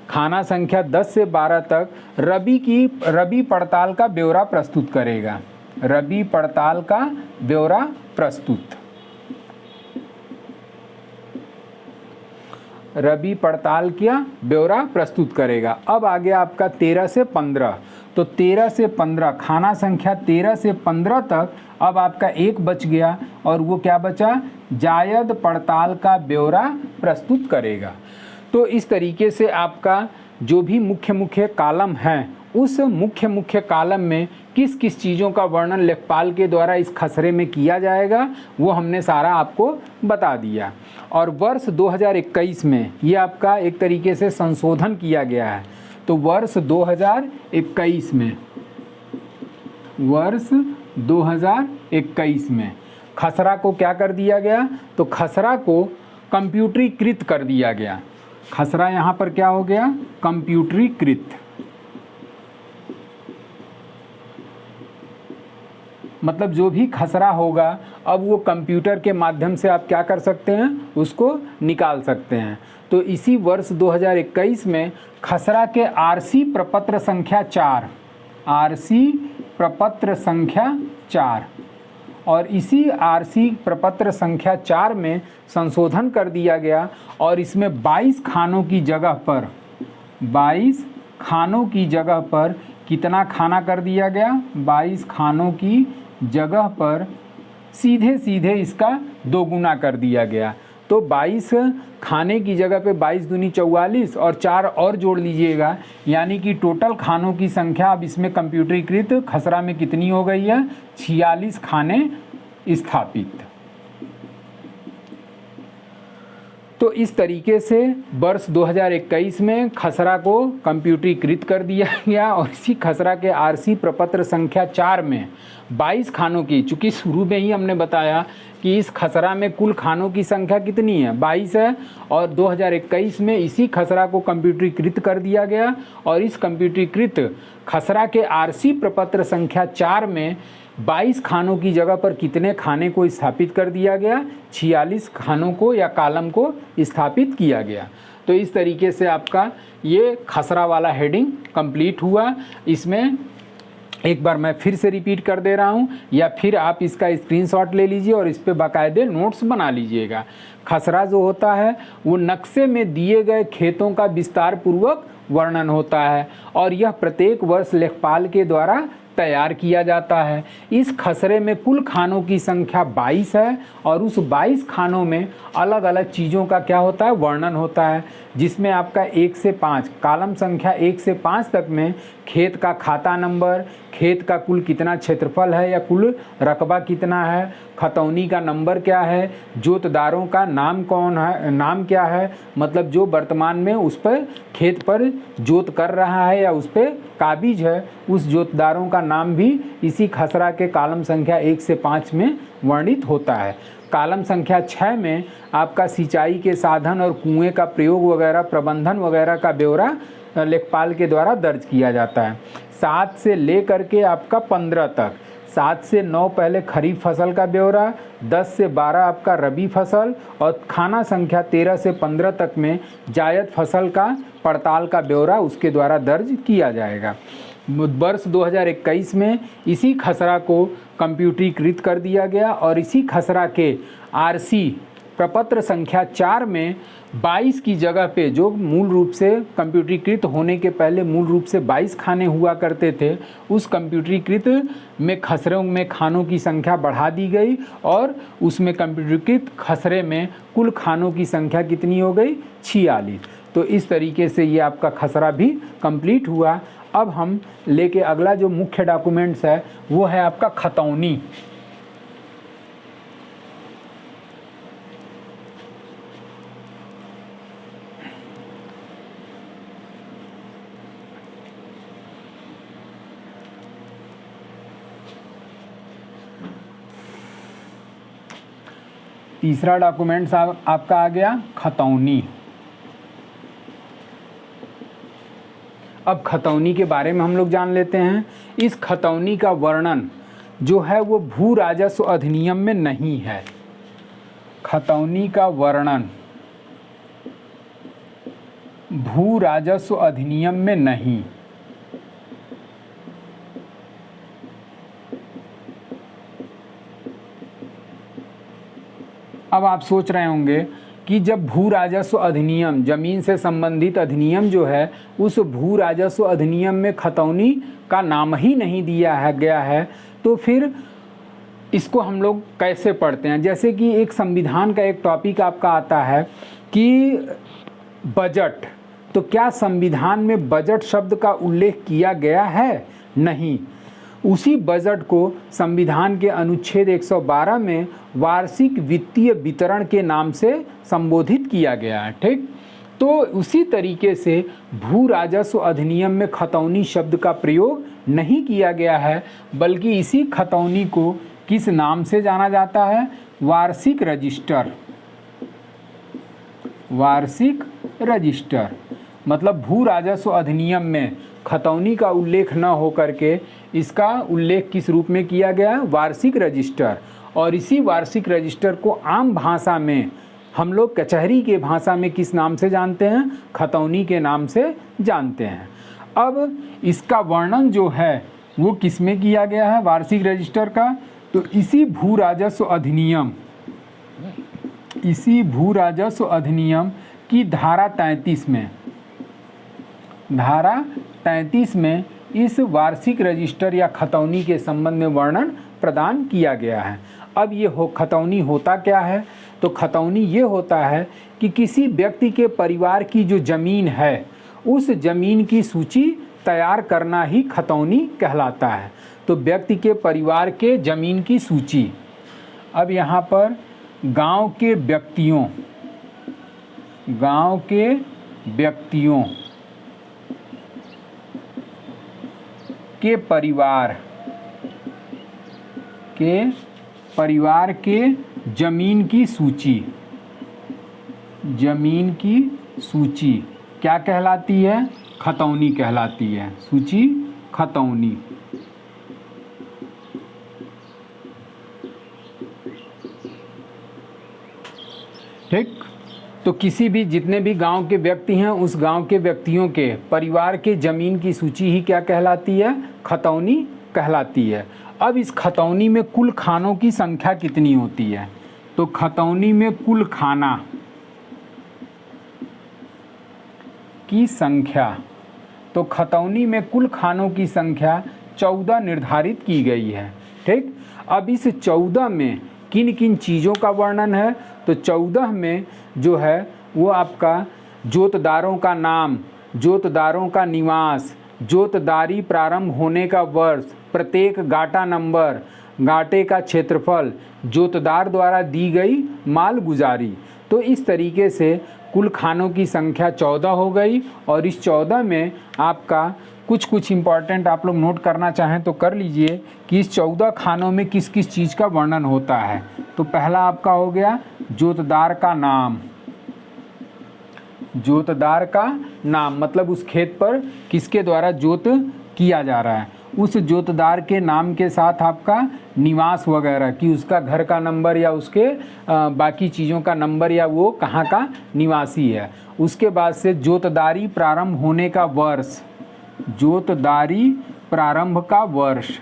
खाना संख्या 10 से 12 तक रबी पड़ताल का ब्यौरा प्रस्तुत करेगा। रबी पड़ताल का ब्यौरा प्रस्तुत, रबी पड़ताल का ब्यौरा प्रस्तुत करेगा। अब आ गया आपका 13 से 15। तो 13 से 15, खाना संख्या 13 से 15 तक अब आपका एक बच गया, और वो क्या बचा? जायद पड़ताल का ब्यौरा प्रस्तुत करेगा। तो इस तरीके से आपका जो भी मुख्य कॉलम है, उस मुख्य कॉलम में किस किस चीज़ों का वर्णन लेखपाल के द्वारा इस खसरे में किया जाएगा वो हमने सारा आपको बता दिया। और वर्ष 2021 में ये आपका एक तरीके से संशोधन किया गया है। तो वर्ष 2021 में खसरा को क्या कर दिया गया? तो खसरा को कंप्यूटरीकृत कर दिया गया। खसरा यहाँ पर क्या हो गया? कंप्यूटरीकृत। मतलब जो भी खसरा होगा अब वो कंप्यूटर के माध्यम से आप क्या कर सकते हैं? उसको निकाल सकते हैं। तो इसी वर्ष 2021 में खसरा के आरसी प्रपत्र संख्या 4, आरसी प्रपत्र संख्या 4, और इसी आरसी प्रपत्र संख्या 4 में संशोधन कर दिया गया, और इसमें 22 खानों की जगह पर, 22 खानों की जगह पर कितना खाना कर दिया गया? 22 खानों की जगह पर सीधे इसका 2 गुना कर दिया गया। तो 22 खाने की जगह पे 22 दूनी 44 और 4 और जोड़ लीजिएगा, यानी कि टोटल खानों की संख्या अब इसमें कंप्यूटरीकृत खसरा में कितनी हो गई है? 46 खाने स्थापित। तो इस तरीके से वर्ष 2021 में खसरा को कंप्यूटरीकृत कर दिया गया, और इसी खसरा के आरसी प्रपत्र संख्या 4 में 22 खानों की, चूँकि शुरू में ही हमने बताया कि इस खसरा में कुल खानों की संख्या कितनी है? 22 है, और 2021 में इसी खसरा को कंप्यूटरीकृत कर दिया गया, और इस कंप्यूटरीकृत खसरा के आरसी प्रपत्र संख्या 4 में 22 खानों की जगह पर कितने खाने को स्थापित कर दिया गया? 46 खानों को या कॉलम को स्थापित किया गया। तो इस तरीके से आपका ये खसरा वाला हेडिंग कंप्लीट हुआ। इसमें एक बार मैं फिर से रिपीट कर दे रहा हूँ, या फिर आप इसका स्क्रीनशॉट ले लीजिए और इस पे बाकायदे नोट्स बना लीजिएगा। खसरा जो होता है वो नक्शे में दिए गए खेतों का विस्तार पूर्वक वर्णन होता है और यह प्रत्येक वर्ष लेखपाल के द्वारा तैयार किया जाता है। इस खसरे में कुल खानों की संख्या 22 है और उस 22 खानों में अलग अलग चीज़ों का क्या होता है? वर्णन होता है, जिसमें आपका 1 से 5 कॉलम संख्या 1 से 5 तक में खेत का खाता नंबर, खेत का कुल कितना क्षेत्रफल है या कुल रकबा कितना है, खतौनी का नंबर क्या है, जोतदारों का नाम कौन है, नाम क्या है, मतलब जो वर्तमान में उस पर खेत पर जोत कर रहा है या उस पर काबिज है, उस जोतदारों का नाम भी इसी खसरा के कॉलम संख्या 1 से 5 में वर्णित होता है। कॉलम संख्या 6 में आपका सिंचाई के साधन और कुएं का प्रयोग वगैरह, प्रबंधन वगैरह का ब्यौरा लेखपाल के द्वारा दर्ज किया जाता है। 7 से लेकर के आपका 15 तक, 7 से 9 पहले खरीफ फसल का ब्यौरा, 10 से 12 आपका रबी फसल और खाना संख्या 13 से 15 तक में जायद फसल का पड़ताल का ब्यौरा उसके द्वारा दर्ज किया जाएगा। वर्ष 2021 में इसी खसरा को कंप्यूटरीकृत कर दिया गया और इसी खसरा के आरसी प्रपत्र संख्या 4 में 22 की जगह पे, जो मूल रूप से कंप्यूटरीकृत होने के पहले मूल रूप से 22 खाने हुआ करते थे, उस कंप्यूटरीकृत में खसरों में खानों की संख्या बढ़ा दी गई और उसमें कंप्यूटरीकृत खसरे में कुल खानों की संख्या कितनी हो गई? 46। तो इस तरीके से ये आपका खसरा भी कंप्लीट हुआ। अब हम लेके अगला जो मुख्य डॉक्यूमेंट्स है वो है आपका खतौनी। तीसरा डॉक्यूमेंट्स आपका आ गया खतौनी। अब खतौनी के बारे में हम लोग जान लेते हैं। इस खतौनी का वर्णन जो है वो भू राजस्व अधिनियम में नहीं है। खतौनी का वर्णन भू राजस्व अधिनियम में नहीं। अब आप सोच रहे होंगे कि जब भू राजस्व अधिनियम, जमीन से संबंधित अधिनियम जो है, उस भू राजस्व अधिनियम में खतौनी का नाम ही नहीं दिया गया है, तो फिर इसको हम लोग कैसे पढ़ते हैं? जैसे कि एक संविधान का एक टॉपिक आपका आता है कि बजट, तो क्या संविधान में बजट शब्द का उल्लेख किया गया है? नहीं। उसी बजट को संविधान के अनुच्छेद 112 में वार्षिक वित्तीय वितरण के नाम से संबोधित किया गया है। ठीक, तो उसी तरीके से भू राजस्व अधिनियम में खतौनी शब्द का प्रयोग नहीं किया गया है, बल्कि इसी खतौनी को किस नाम से जाना जाता है? वार्षिक रजिस्टर। वार्षिक रजिस्टर मतलब भू राजस्व अधिनियम में खतौनी का उल्लेख न हो करके इसका उल्लेख किस रूप में किया गया? वार्षिक रजिस्टर। और इसी वार्षिक रजिस्टर को आम भाषा में हम लोग कचहरी के भाषा में किस नाम से जानते हैं? खतौनी के नाम से जानते हैं। अब इसका वर्णन जो है वो किस में किया गया है वार्षिक रजिस्टर का? तो इसी भू राजस्व अधिनियम, इसी भू राजस्व अधिनियम की धारा 33 में, धारा 33 में इस वार्षिक रजिस्टर या खतौनी के संबंध में वर्णन प्रदान किया गया है। अब ये खतौनी होता क्या है? तो खतौनी ये होता है कि किसी व्यक्ति के परिवार की जो ज़मीन है उस ज़मीन की सूची तैयार करना ही खतौनी कहलाता है। तो व्यक्ति के परिवार के ज़मीन की सूची। अब यहाँ पर गांव के व्यक्तियों, गांव के व्यक्तियों के परिवार के जमीन की सूची, जमीन की सूची क्या कहलाती है? खतौनी कहलाती है। सूची खतौनी। ठीक। तो किसी भी जितने भी गांव के व्यक्ति हैं उस गांव के व्यक्तियों के परिवार के ज़मीन की सूची ही क्या कहलाती है? खतौनी कहलाती है। अब इस खतौनी में कुल खानों की संख्या कितनी होती है? तो खतौनी में कुल खाना की संख्या, तो खतौनी में कुल खानों की संख्या 14 निर्धारित की गई है। ठीक। अब इस 14 में किन किन चीज़ों का वर्णन है? तो 14 में जो है वो आपका जोतदारों का नाम, जोतदारों का निवास, जोतदारी प्रारंभ होने का वर्ष, प्रत्येक गाटा नंबर, गाटे का क्षेत्रफल, जोतदार द्वारा दी गई मालगुजारी। तो इस तरीके से कुल खानों की संख्या 14 हो गई। और इस 14 में आपका कुछ इम्पॉर्टेंट आप लोग नोट करना चाहें तो कर लीजिए कि इस 14 खानों में किस किस चीज़ का वर्णन होता है। तो पहला आपका हो गया जोतदार का नाम। जोतदार का नाम मतलब उस खेत पर किसके द्वारा जोत किया जा रहा है, उस जोतदार के नाम के साथ आपका निवास वगैरह कि उसका घर का नंबर या उसके बाकी चीज़ों का नंबर या वो कहाँ का निवासी है। उसके बाद से जोतदारी प्रारंभ होने का वर्ष, जोतदारी प्रारंभ का वर्ष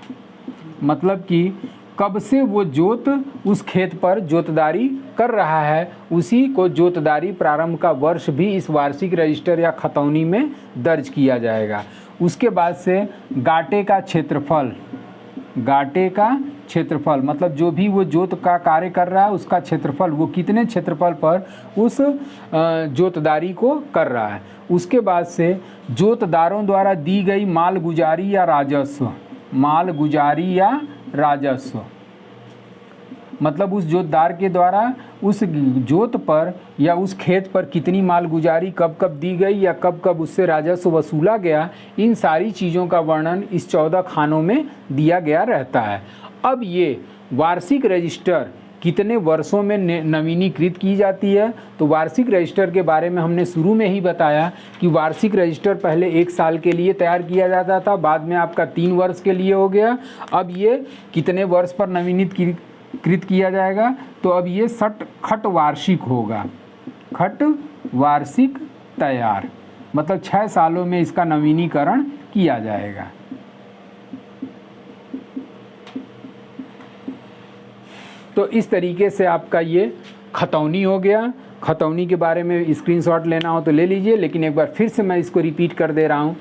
मतलब कि कब से वो जोत उस खेत पर जोतदारी कर रहा है, उसी को जोतदारी प्रारंभ का वर्ष भी इस वार्षिक रजिस्टर या खतौनी में दर्ज किया जाएगा। उसके बाद से गाटे का क्षेत्रफल, गाटे का क्षेत्रफल मतलब जो भी वो जोत का कार्य कर रहा है उसका क्षेत्रफल, वो कितने क्षेत्रफल पर उस जोतदारी को कर रहा है। उसके बाद से जोतदारों द्वारा दी गई मालगुजारी या राजस्व, मालगुजारी या राजस्व मतलब उस जोतदार के द्वारा उस जोत पर या उस खेत पर कितनी मालगुजारी कब कब दी गई या कब कब उससे राजस्व वसूला गया, इन सारी चीज़ों का वर्णन इस 14 खानों में दिया गया रहता है। अब ये वार्षिक रजिस्टर कितने वर्षों में नवीनीकृत की जाती है? तो वार्षिक रजिस्टर के बारे में हमने शुरू में ही बताया कि वार्षिक रजिस्टर पहले 1 साल के लिए तैयार किया जाता था, बाद में आपका 3 वर्ष के लिए हो गया। अब ये कितने वर्ष पर नवीनीकृत किया जाएगा? तो अब ये खट वार्षिक होगा, खट वार्षिक तैयार मतलब 6 सालों में इसका नवीनीकरण किया जाएगा। तो इस तरीके से आपका ये खतौनी हो गया। खतौनी के बारे में स्क्रीनशॉट लेना हो तो ले लीजिए, लेकिन एक बार फिर से मैं इसको रिपीट कर दे रहा हूँ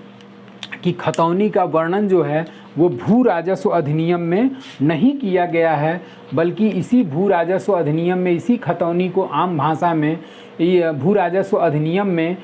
कि खतौनी का वर्णन जो है वो भू राजस्व अधिनियम में नहीं किया गया है, बल्कि इसी भू राजस्व अधिनियम में, इसी खतौनी को आम भाषा में ये भू राजस्व अधिनियम में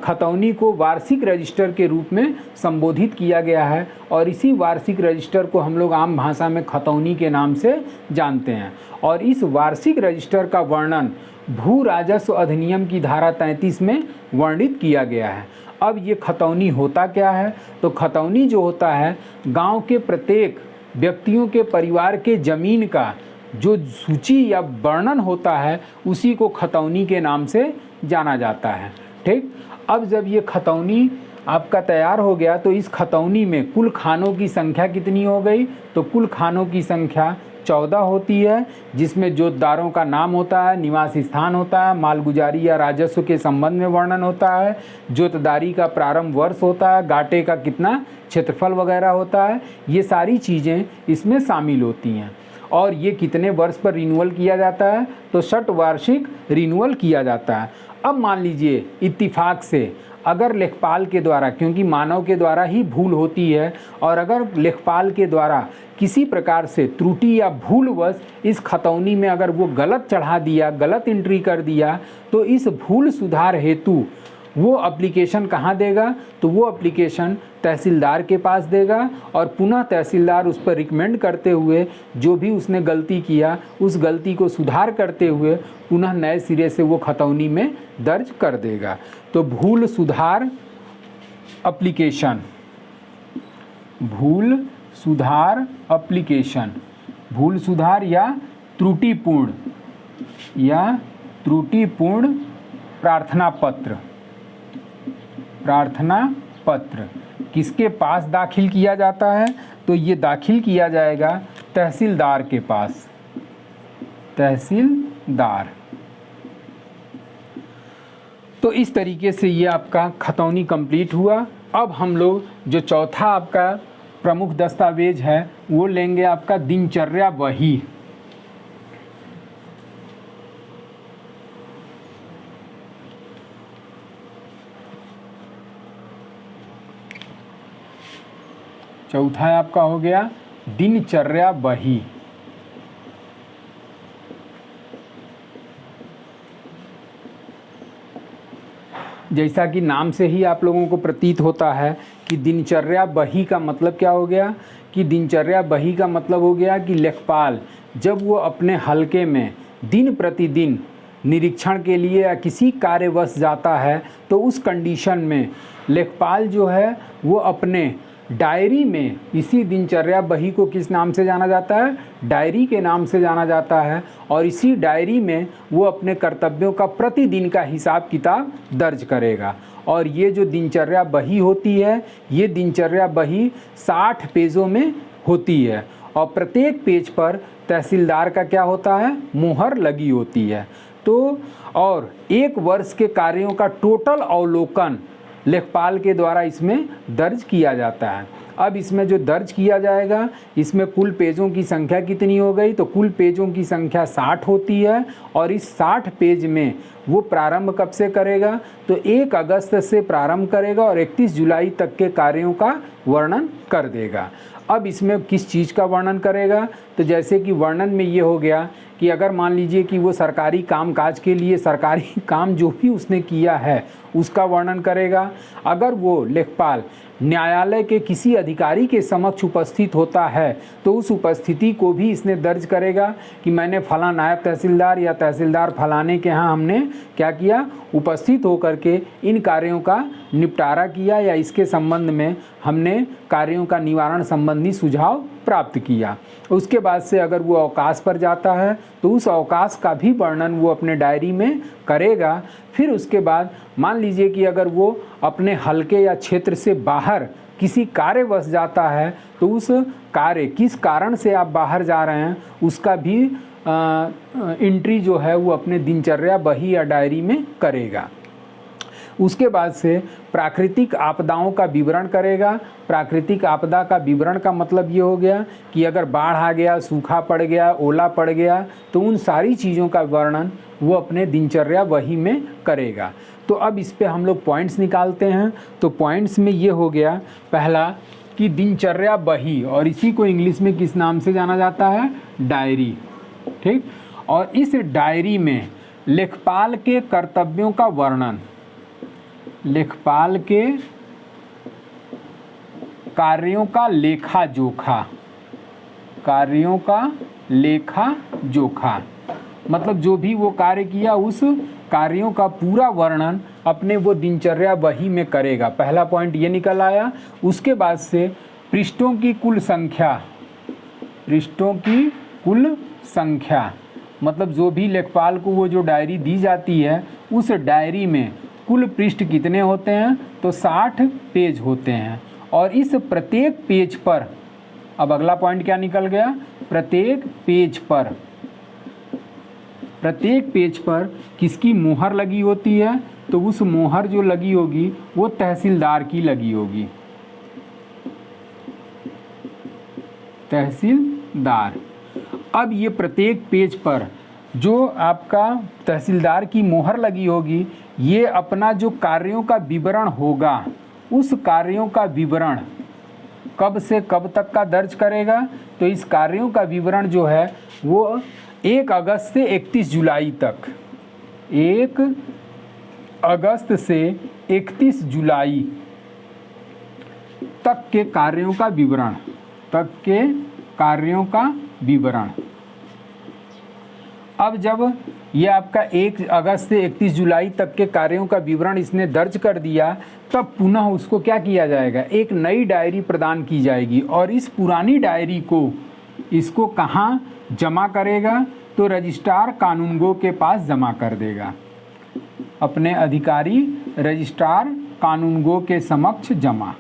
खतौनी को वार्षिक रजिस्टर के रूप में संबोधित किया गया है। और इसी वार्षिक रजिस्टर को हम लोग आम भाषा में खतौनी के नाम से जानते हैं। और इस वार्षिक रजिस्टर का वर्णन भू राजस्व अधिनियम की धारा 33 में वर्णित किया गया है। अब ये खतौनी होता क्या है? तो खतौनी जो होता है गांव के प्रत्येक व्यक्तियों के परिवार के ज़मीन का जो सूची या वर्णन होता है उसी को खतौनी के नाम से जाना जाता है। ठीक। अब जब ये खतौनी आपका तैयार हो गया तो इस खतौनी में कुल खानों की संख्या कितनी हो गई? तो कुल खानों की संख्या 14 होती है, जिसमें जोतदारों का नाम होता है, निवास स्थान होता है, मालगुजारी या राजस्व के संबंध में वर्णन होता है, जोतदारी का प्रारंभ वर्ष होता है, गाटे का कितना क्षेत्रफल वगैरह होता है। ये सारी चीज़ें इसमें शामिल होती हैं। और ये कितने वर्ष पर रिन्यूअल किया जाता है? तो 60 वार्षिक रिन्यूअल किया जाता है। अब मान लीजिए इत्तिफाक से अगर लेखपाल के द्वारा, क्योंकि मानव के द्वारा ही भूल होती है, और अगर लेखपाल के द्वारा किसी प्रकार से त्रुटि या भूलवश इस खतौनी में अगर वो गलत चढ़ा दिया, गलत एंट्री कर दिया, तो इस भूल सुधार हेतु वो एप्लीकेशन कहाँ देगा? तो वो एप्लीकेशन तहसीलदार के पास देगा और पुनः तहसीलदार उस पर रिकमेंड करते हुए जो भी उसने गलती किया उस गलती को सुधार करते हुए पुनः नए सिरे से वो खतौनी में दर्ज कर देगा। तो भूल सुधार एप्लीकेशन, भूल सुधार एप्लीकेशन, भूल सुधार या त्रुटिपूर्ण प्रार्थना पत्र, प्रार्थना पत्र किसके पास दाखिल किया जाता है? तो ये दाखिल किया जाएगा तहसीलदार के पास, तहसीलदार। तो इस तरीके से ये आपका खतौनी कंप्लीट हुआ। अब हम लोग जो चौथा आपका प्रमुख दस्तावेज है वो लेंगे आपका दिनचर्या बही। चौथा आपका हो गया दिनचर्या बही। जैसा कि नाम से ही आप लोगों को प्रतीत होता है कि दिनचर्या बही का मतलब क्या हो गया, कि दिनचर्या बही का मतलब हो गया कि लेखपाल जब वो अपने हलके में दिन प्रतिदिन निरीक्षण के लिए या किसी कार्यवश जाता है तो उस कंडीशन में लेखपाल जो है वो अपने डायरी में, इसी दिनचर्या बही को किस नाम से जाना जाता है, डायरी के नाम से जाना जाता है, और इसी डायरी में वो अपने कर्तव्यों का प्रतिदिन का हिसाब किताब दर्ज करेगा। और ये जो दिनचर्या बही होती है, ये दिनचर्या बही 60 पेजों में होती है और प्रत्येक पेज पर तहसीलदार का क्या होता है, मुहर लगी होती है। तो और 1 वर्ष के कार्यों का टोटल अवलोकन लेखपाल के द्वारा इसमें दर्ज किया जाता है। अब इसमें जो दर्ज किया जाएगा, इसमें कुल पेजों की संख्या कितनी हो गई, तो कुल पेजों की संख्या 60 होती है। और इस 60 पेज में वो प्रारंभ कब से करेगा, तो 1 अगस्त से प्रारंभ करेगा और 31 जुलाई तक के कार्यों का वर्णन कर देगा। अब इसमें किस चीज़ का वर्णन करेगा, तो जैसे कि वर्णन में ये हो गया कि अगर मान लीजिए कि वो सरकारी कामकाज के लिए सरकारी काम जो भी उसने किया है उसका वर्णन करेगा। अगर वो लेखपाल न्यायालय के किसी अधिकारी के समक्ष उपस्थित होता है तो उस उपस्थिति को भी इसने दर्ज करेगा कि मैंने फला नायब तहसीलदार या तहसीलदार फलाने के यहाँ हमने क्या किया, उपस्थित होकर के इन कार्यों का निपटारा किया या इसके संबंध में हमने कार्यों का निवारण संबंधी सुझाव प्राप्त किया। उसके बाद से अगर वो अवकाश पर जाता है तो उस अवकाश का भी वर्णन वो अपने डायरी में करेगा। फिर उसके बाद मान लीजिए कि अगर वो अपने हलके या क्षेत्र से बाहर किसी कार्यवश जाता है तो उस कार्य, किस कारण से आप बाहर जा रहे हैं, उसका भी एंट्री जो है वो अपने दिनचर्या बही या डायरी में करेगा। उसके बाद से प्राकृतिक आपदाओं का विवरण करेगा। प्राकृतिक आपदा का विवरण का मतलब ये हो गया कि अगर बाढ़ आ गया, सूखा पड़ गया, ओला पड़ गया, तो उन सारी चीज़ों का वर्णन वो अपने दिनचर्या बही में करेगा। तो अब इस पे हम लोग पॉइंट्स निकालते हैं। तो पॉइंट्स में ये हो गया, पहला कि दिनचर्या बही, और इसी को इंग्लिश में किस नाम से जाना जाता है, डायरी। ठीक, और इस डायरी में लेखपाल के कर्तव्यों का वर्णन, लेखपाल के कार्यों का लेखा जोखा, कार्यों का लेखा जोखा मतलब जो भी वो कार्य किया उस कार्यों का पूरा वर्णन अपने वो दिनचर्या बही में करेगा। पहला पॉइंट ये निकल आया। उसके बाद से पृष्ठों की कुल संख्या, पृष्ठों की कुल संख्या मतलब जो भी लेखपाल को वो जो डायरी दी जाती है उस डायरी में कुल पृष्ठ कितने होते हैं, तो 60 पेज होते हैं। और इस प्रत्येक पेज पर, अब अगला पॉइंट क्या निकल गया, प्रत्येक पेज पर किसकी मुहर लगी होती है, तो उस मुहर जो लगी होगी वो तहसीलदार की लगी होगी, तहसीलदार। अब ये प्रत्येक पेज पर जो आपका तहसीलदार की मुहर लगी होगी, ये अपना जो कार्यों का विवरण होगा उस कार्यों का विवरण कब से कब तक का दर्ज करेगा, तो इस कार्यों का विवरण जो है वो 1 अगस्त से 31 जुलाई तक, 1 अगस्त से 31 जुलाई तक के कार्यों का विवरण, तक के कार्यों का विवरण। अब जब ये आपका 1 अगस्त से 31 जुलाई तक के कार्यों का विवरण इसने दर्ज कर दिया, तब पुनः उसको क्या किया जाएगा, एक नई डायरी प्रदान की जाएगी। और इस पुरानी डायरी को इसको कहाँ जमा करेगा, तो रजिस्ट्रार कानूनगो के पास जमा कर देगा, अपने अधिकारी रजिस्ट्रार कानूनगो के समक्ष जमा।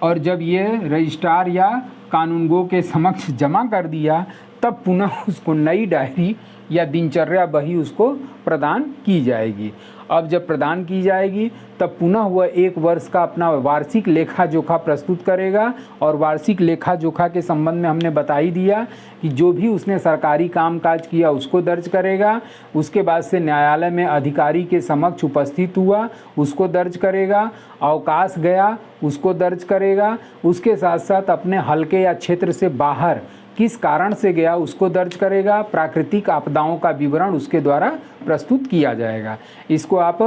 और जब ये रजिस्ट्रार या कानूनगो के समक्ष जमा कर दिया, तब पुनः उसको नई डायरी या दिनचर्या बही उसको प्रदान की जाएगी। अब जब प्रदान की जाएगी तब पुनः वह 1 वर्ष का अपना वार्षिक लेखा जोखा प्रस्तुत करेगा। और वार्षिक लेखा जोखा के संबंध में हमने बता ही दिया कि जो भी उसने सरकारी कामकाज किया उसको दर्ज करेगा। उसके बाद से न्यायालय में अधिकारी के समक्ष उपस्थित हुआ उसको दर्ज करेगा, अवकाश गया उसको दर्ज करेगा, उसके साथ साथ अपने हलके या क्षेत्र से बाहर किस कारण से गया उसको दर्ज करेगा। प्राकृतिक आपदाओं का विवरण उसके द्वारा प्रस्तुत किया जाएगा। इसको आप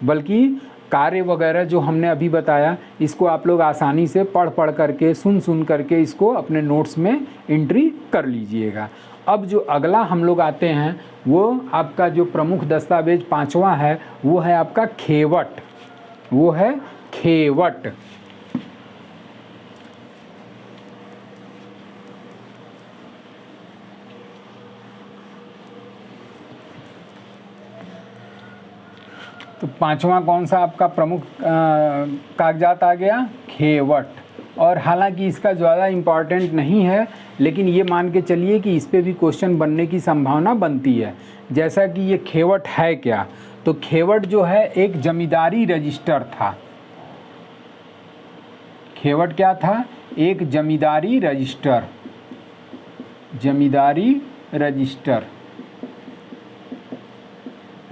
बल्कि कार्य वगैरह जो हमने अभी बताया इसको आप लोग आसानी से पढ़ करके सुन करके इसको अपने नोट्स में एंट्री कर लीजिएगा। अब जो अगला हम लोग आते हैं वो आपका जो प्रमुख दस्तावेज 5वां है वो है आपका खेवट। वो है खेवट। तो 5वां कौन सा आपका प्रमुख कागजात आ गया? खेवट। और हालांकि इसका ज़्यादा इम्पॉर्टेंट नहीं है लेकिन ये मान के चलिए कि इस पे भी क्वेश्चन बनने की संभावना बनती है। जैसा कि ये खेवट है क्या, तो खेवट जो है एक जमींदारी रजिस्टर था। खेवट क्या था? एक जमींदारी रजिस्टर। जमींदारी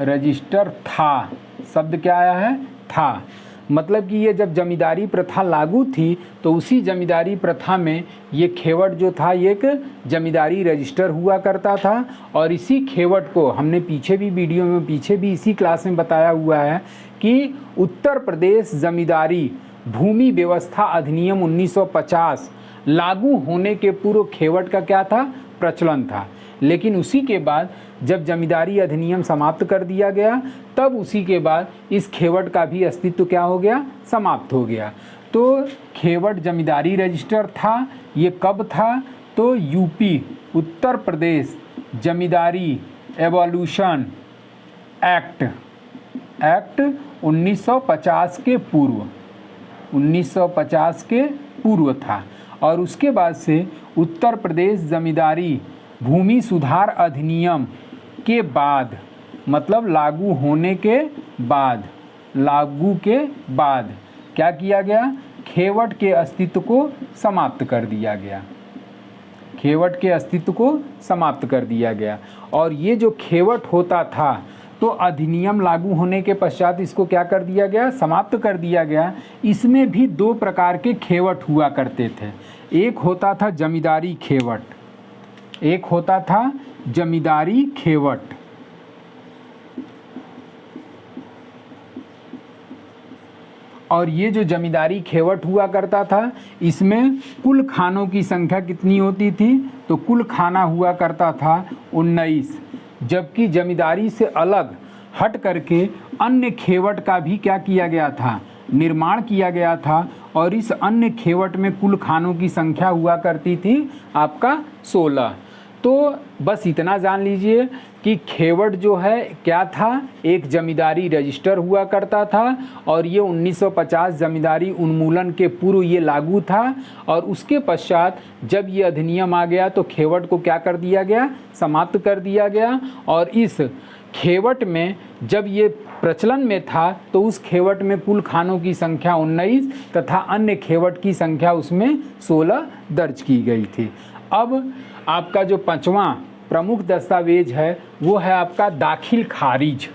रजिस्टर था। शब्द क्या आया है? था। मतलब कि ये जब जमींदारी प्रथा लागू थी तो उसी जमींदारी प्रथा में ये खेवट जो था ये एक जमींदारी रजिस्टर हुआ करता था। और इसी खेवट को हमने पीछे भी वीडियो में पीछे भी इसी क्लास में बताया हुआ है कि उत्तर प्रदेश जमींदारी भूमि व्यवस्था अधिनियम 1950 लागू होने के पूर्व खेवट का क्या था? प्रचलन था। लेकिन उसी के बाद जब जमींदारी अधिनियम समाप्त कर दिया गया तब उसी के बाद इस खेवट का भी अस्तित्व क्या हो गया? समाप्त हो गया। तो खेवट जमींदारी रजिस्टर था। ये कब था? तो यूपी उत्तर प्रदेश जमींदारी एवोल्यूशन एक्ट 1950 के पूर्व 1950 के पूर्व था। और उसके बाद से उत्तर प्रदेश जमींदारी भूमि सुधार अधिनियम के बाद, मतलब लागू होने के बाद, क्या किया गया? खेवट के अस्तित्व को समाप्त कर दिया गया। खेवट के अस्तित्व को समाप्त कर दिया गया। और ये जो खेवट होता था तो अधिनियम लागू होने के पश्चात इसको क्या कर दिया गया? समाप्त कर दिया गया। इसमें भी 2 प्रकार के खेवट हुआ करते थे। एक होता था जमींदारी खेवट, एक होता था जमींदारी खेवट। और ये जो जमींदारी खेवट हुआ करता था इसमें कुल खानों की संख्या कितनी होती थी? तो कुल खाना हुआ करता था 19। जबकि जमींदारी से अलग हट करके अन्य खेवट का भी क्या किया गया था? निर्माण किया गया था। और इस अन्य खेवट में कुल खानों की संख्या हुआ करती थी आपका 16। तो बस इतना जान लीजिए कि खेवट जो है क्या था? एक जमींदारी रजिस्टर हुआ करता था। और ये 1950 जमींदारी उन्मूलन के पूर्व ये लागू था। और उसके पश्चात जब ये अधिनियम आ गया तो खेवट को क्या कर दिया गया? समाप्त कर दिया गया। और इस खेवट में जब ये प्रचलन में था तो उस खेवट में कुल खानों की संख्या 19 तथा अन्य खेवट की संख्या उसमें 16 दर्ज की गई थी। अब आपका जो 5वां प्रमुख दस्तावेज है वो है आपका दाखिल खारिज।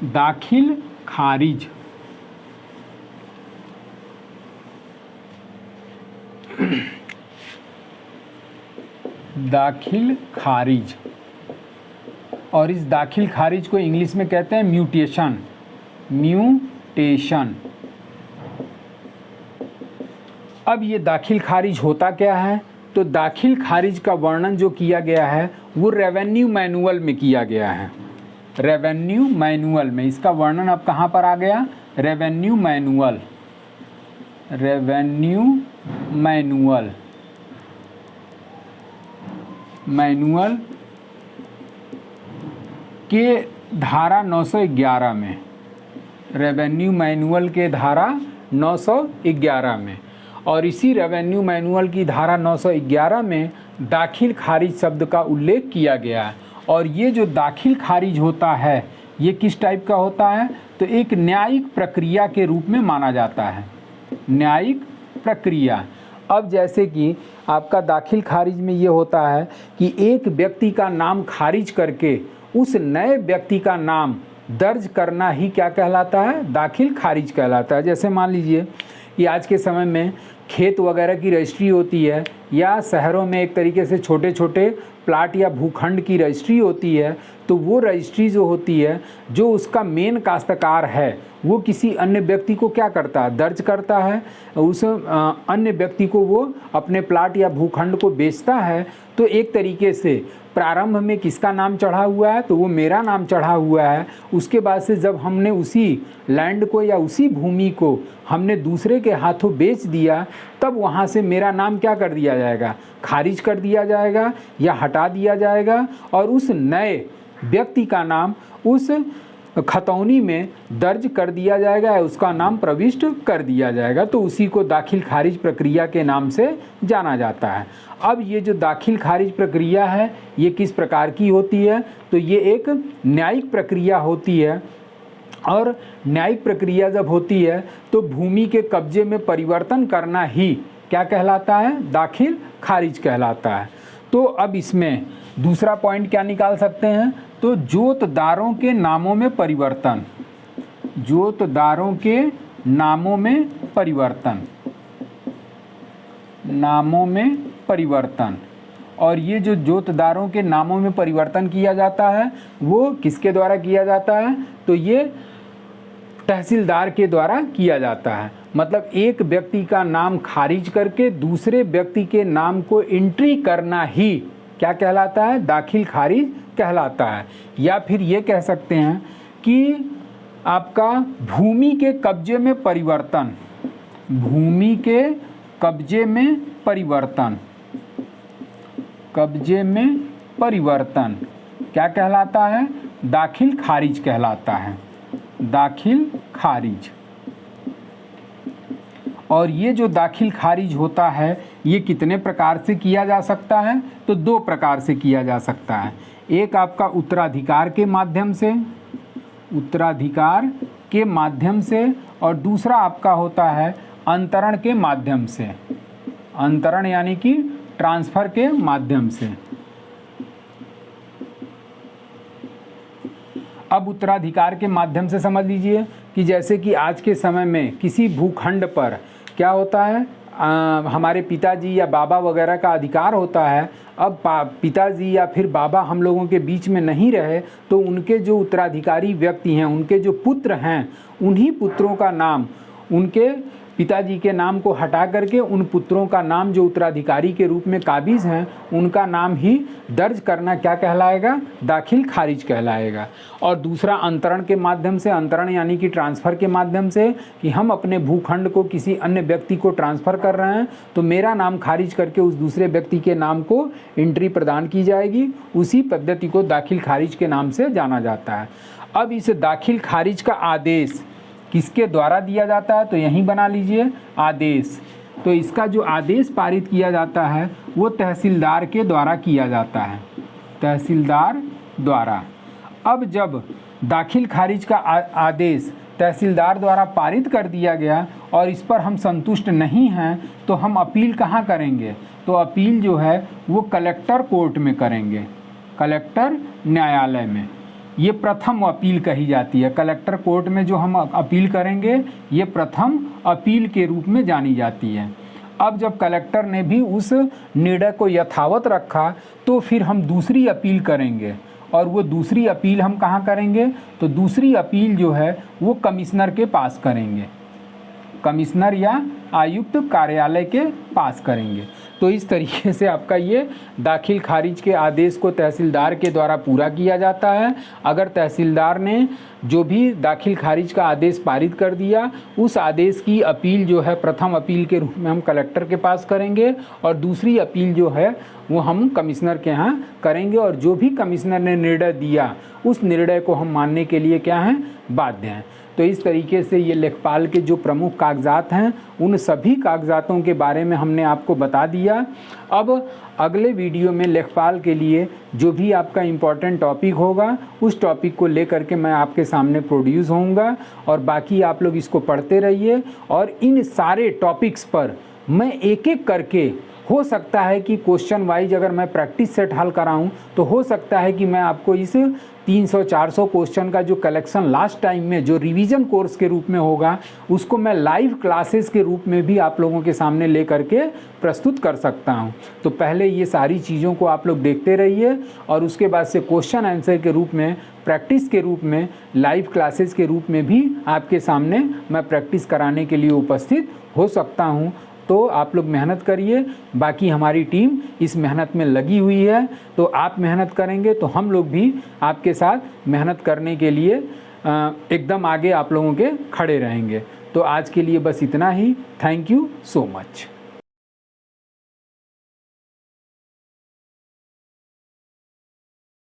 दाखिल खारिज। दाखिल खारिज। और इस दाखिल खारिज को इंग्लिश में कहते हैं म्यूटेशन। अब ये दाखिल खारिज होता क्या है? तो दाखिल खारिज का वर्णन जो किया गया है वो रेवेन्यू मैनुअल में किया गया है। रेवेन्यू मैनुअल में इसका वर्णन अब कहाँ पर आ गया? Revenue manual. रेवेन्यू मैनुअल के धारा 911 में। रेवेन्यू मैनुअल के धारा 911 में। और इसी रेवेन्यू मैनुअल की धारा 911 में दाखिल खारिज शब्द का उल्लेख किया गया है। और ये जो दाखिल खारिज होता है ये किस टाइप का होता है, तो एक न्यायिक प्रक्रिया के रूप में माना जाता है, न्यायिक प्रक्रिया। अब जैसे कि आपका दाखिल खारिज में ये होता है कि एक व्यक्ति का नाम खारिज करके उस नए व्यक्ति का नाम दर्ज करना ही क्या कहलाता है, दाखिल खारिज कहलाता है। जैसे मान लीजिए कि आज के समय में खेत वगैरह की रजिस्ट्री होती है, या शहरों में एक तरीके से छोटे छोटे प्लाट या भूखंड की रजिस्ट्री होती है, तो वो रजिस्ट्री जो होती है, जो उसका मेन काश्तकार है वो किसी अन्य व्यक्ति को क्या करता है, दर्ज करता है, उस अन्य व्यक्ति को वो अपने प्लाट या भूखंड को बेचता है। तो एक तरीके से प्रारंभ में किसका नाम चढ़ा हुआ है, तो वो मेरा नाम चढ़ा हुआ है। उसके बाद से जब हमने उसी लैंड को या उसी भूमि को हमने दूसरे के हाथों बेच दिया, तब वहाँ से मेरा नाम क्या कर दिया जाएगा, खारिज कर दिया जाएगा या हटा दिया जाएगा, और उस नए व्यक्ति का नाम उस खतौनी में दर्ज कर दिया जाएगा या उसका नाम प्रविष्ट कर दिया जाएगा। तो उसी को दाखिल खारिज प्रक्रिया के नाम से जाना जाता है। अब ये जो दाखिल खारिज प्रक्रिया है ये किस प्रकार की होती है, तो ये एक न्यायिक प्रक्रिया होती है। और न्यायिक प्रक्रिया जब होती है तो भूमि के कब्जे में परिवर्तन करना ही क्या कहलाता है, दाखिल खारिज कहलाता है। तो अब इसमें दूसरा पॉइंट क्या निकाल सकते हैं, तो जोतदारों के नामों में परिवर्तन, जोतदारों के नामों में परिवर्तन, नामों में परिवर्तन। और ये जो जोतदारों के नामों में परिवर्तन किया जाता है वो किसके द्वारा किया जाता है, तो ये तहसीलदार के द्वारा किया जाता है। मतलब एक व्यक्ति का नाम खारिज करके दूसरे व्यक्ति के नाम को एंट्री करना ही क्या कहलाता है, दाखिल खारिज कहलाता है। या फिर ये कह सकते हैं कि आपका भूमि के कब्जे में परिवर्तन, भूमि के कब्जे में परिवर्तन, कब्जे में परिवर्तन क्या कहलाता है, दाखिल खारिज कहलाता है, दाखिल खारिज। और ये जो दाखिल खारिज होता है ये कितने प्रकार से किया जा सकता है, तो दो प्रकार से किया जा सकता है। एक आपका उत्तराधिकार के माध्यम से, उत्तराधिकार के माध्यम से, और दूसरा आपका होता है अंतरण के माध्यम से, अंतरण यानी कि ट्रांसफ़र के माध्यम से। अब उत्तराधिकार के माध्यम से समझ लीजिए कि जैसे कि आज के समय में किसी भूखंड पर क्या होता है, हमारे पिताजी या बाबा वगैरह का अधिकार होता है। अब पिताजी या फिर बाबा हम लोगों के बीच में नहीं रहे तो उनके जो उत्तराधिकारी व्यक्ति हैं, उनके जो पुत्र हैं, उन्हीं पुत्रों का नाम, उनके पिताजी के नाम को हटा करके उन पुत्रों का नाम जो उत्तराधिकारी के रूप में काबिज हैं उनका नाम ही दर्ज करना क्या कहलाएगा, दाखिल खारिज कहलाएगा। और दूसरा अंतरण के माध्यम से, अंतरण यानी कि ट्रांसफ़र के माध्यम से, कि हम अपने भूखंड को किसी अन्य व्यक्ति को ट्रांसफ़र कर रहे हैं तो मेरा नाम खारिज करके उस दूसरे व्यक्ति के नाम को एंट्री प्रदान की जाएगी। उसी पद्धति को दाखिल खारिज के नाम से जाना जाता है। अब इस दाखिल खारिज का आदेश किसके द्वारा दिया जाता है, तो यहीं बना लीजिए आदेश। तो इसका जो आदेश पारित किया जाता है वो तहसीलदार के द्वारा किया जाता है, तहसीलदार द्वारा। अब जब दाखिल खारिज का आदेश तहसीलदार द्वारा पारित कर दिया गया और इस पर हम संतुष्ट नहीं हैं तो हम अपील कहाँ करेंगे, तो अपील जो है वो कलेक्टर कोर्ट में करेंगे, कलेक्टर न्यायालय में। ये प्रथम अपील कही जाती है। कलेक्टर कोर्ट में जो हम अपील करेंगे ये प्रथम अपील के रूप में जानी जाती है। अब जब कलेक्टर ने भी उस निर्णय को यथावत रखा तो फिर हम दूसरी अपील करेंगे, और वो दूसरी अपील हम कहाँ करेंगे, तो दूसरी अपील जो है वो कमिश्नर के पास करेंगे, कमिश्नर या आयुक्त कार्यालय के पास करेंगे। तो इस तरीके से आपका ये दाखिल खारिज के आदेश को तहसीलदार के द्वारा पूरा किया जाता है। अगर तहसीलदार ने जो भी दाखिल खारिज का आदेश पारित कर दिया, उस आदेश की अपील जो है प्रथम अपील के रूप में हम कलेक्टर के पास करेंगे और दूसरी अपील जो है वो हम कमिश्नर के यहाँ करेंगे, और जो भी कमिश्नर ने निर्णय दिया उस निर्णय को हम मानने के लिए क्या हैं, बाध्य हैं। तो इस तरीके से ये लेखपाल के जो प्रमुख कागजात हैं उन सभी कागजातों के बारे में हमने आपको बता दिया। अब अगले वीडियो में लेखपाल के लिए जो भी आपका इम्पोर्टेंट टॉपिक होगा उस टॉपिक को लेकर के मैं आपके सामने प्रोड्यूस होऊंगा, और बाकी आप लोग इसको पढ़ते रहिए। और इन सारे टॉपिक्स पर मैं एक एक करके, हो सकता है कि क्वेश्चन वाइज अगर मैं प्रैक्टिस सेट हल कराऊं तो हो सकता है कि मैं आपको इस 300-400 क्वेश्चन का जो कलेक्शन लास्ट टाइम में जो रिवीजन कोर्स के रूप में होगा उसको मैं लाइव क्लासेस के रूप में भी आप लोगों के सामने ले करके प्रस्तुत कर सकता हूं। तो पहले ये सारी चीज़ों को आप लोग देखते रहिए, और उसके बाद से क्वेश्चन आंसर के रूप में, प्रैक्टिस के रूप में, लाइव क्लासेस के रूप में भी आपके सामने मैं प्रैक्टिस कराने के लिए उपस्थित हो सकता हूं। तो आप लोग मेहनत करिए, बाकी हमारी टीम इस मेहनत में लगी हुई है। तो आप मेहनत करेंगे तो हम लोग भी आपके साथ मेहनत करने के लिए एकदम आगे आप लोगों के खड़े रहेंगे। तो आज के लिए बस इतना ही। Thank you so much.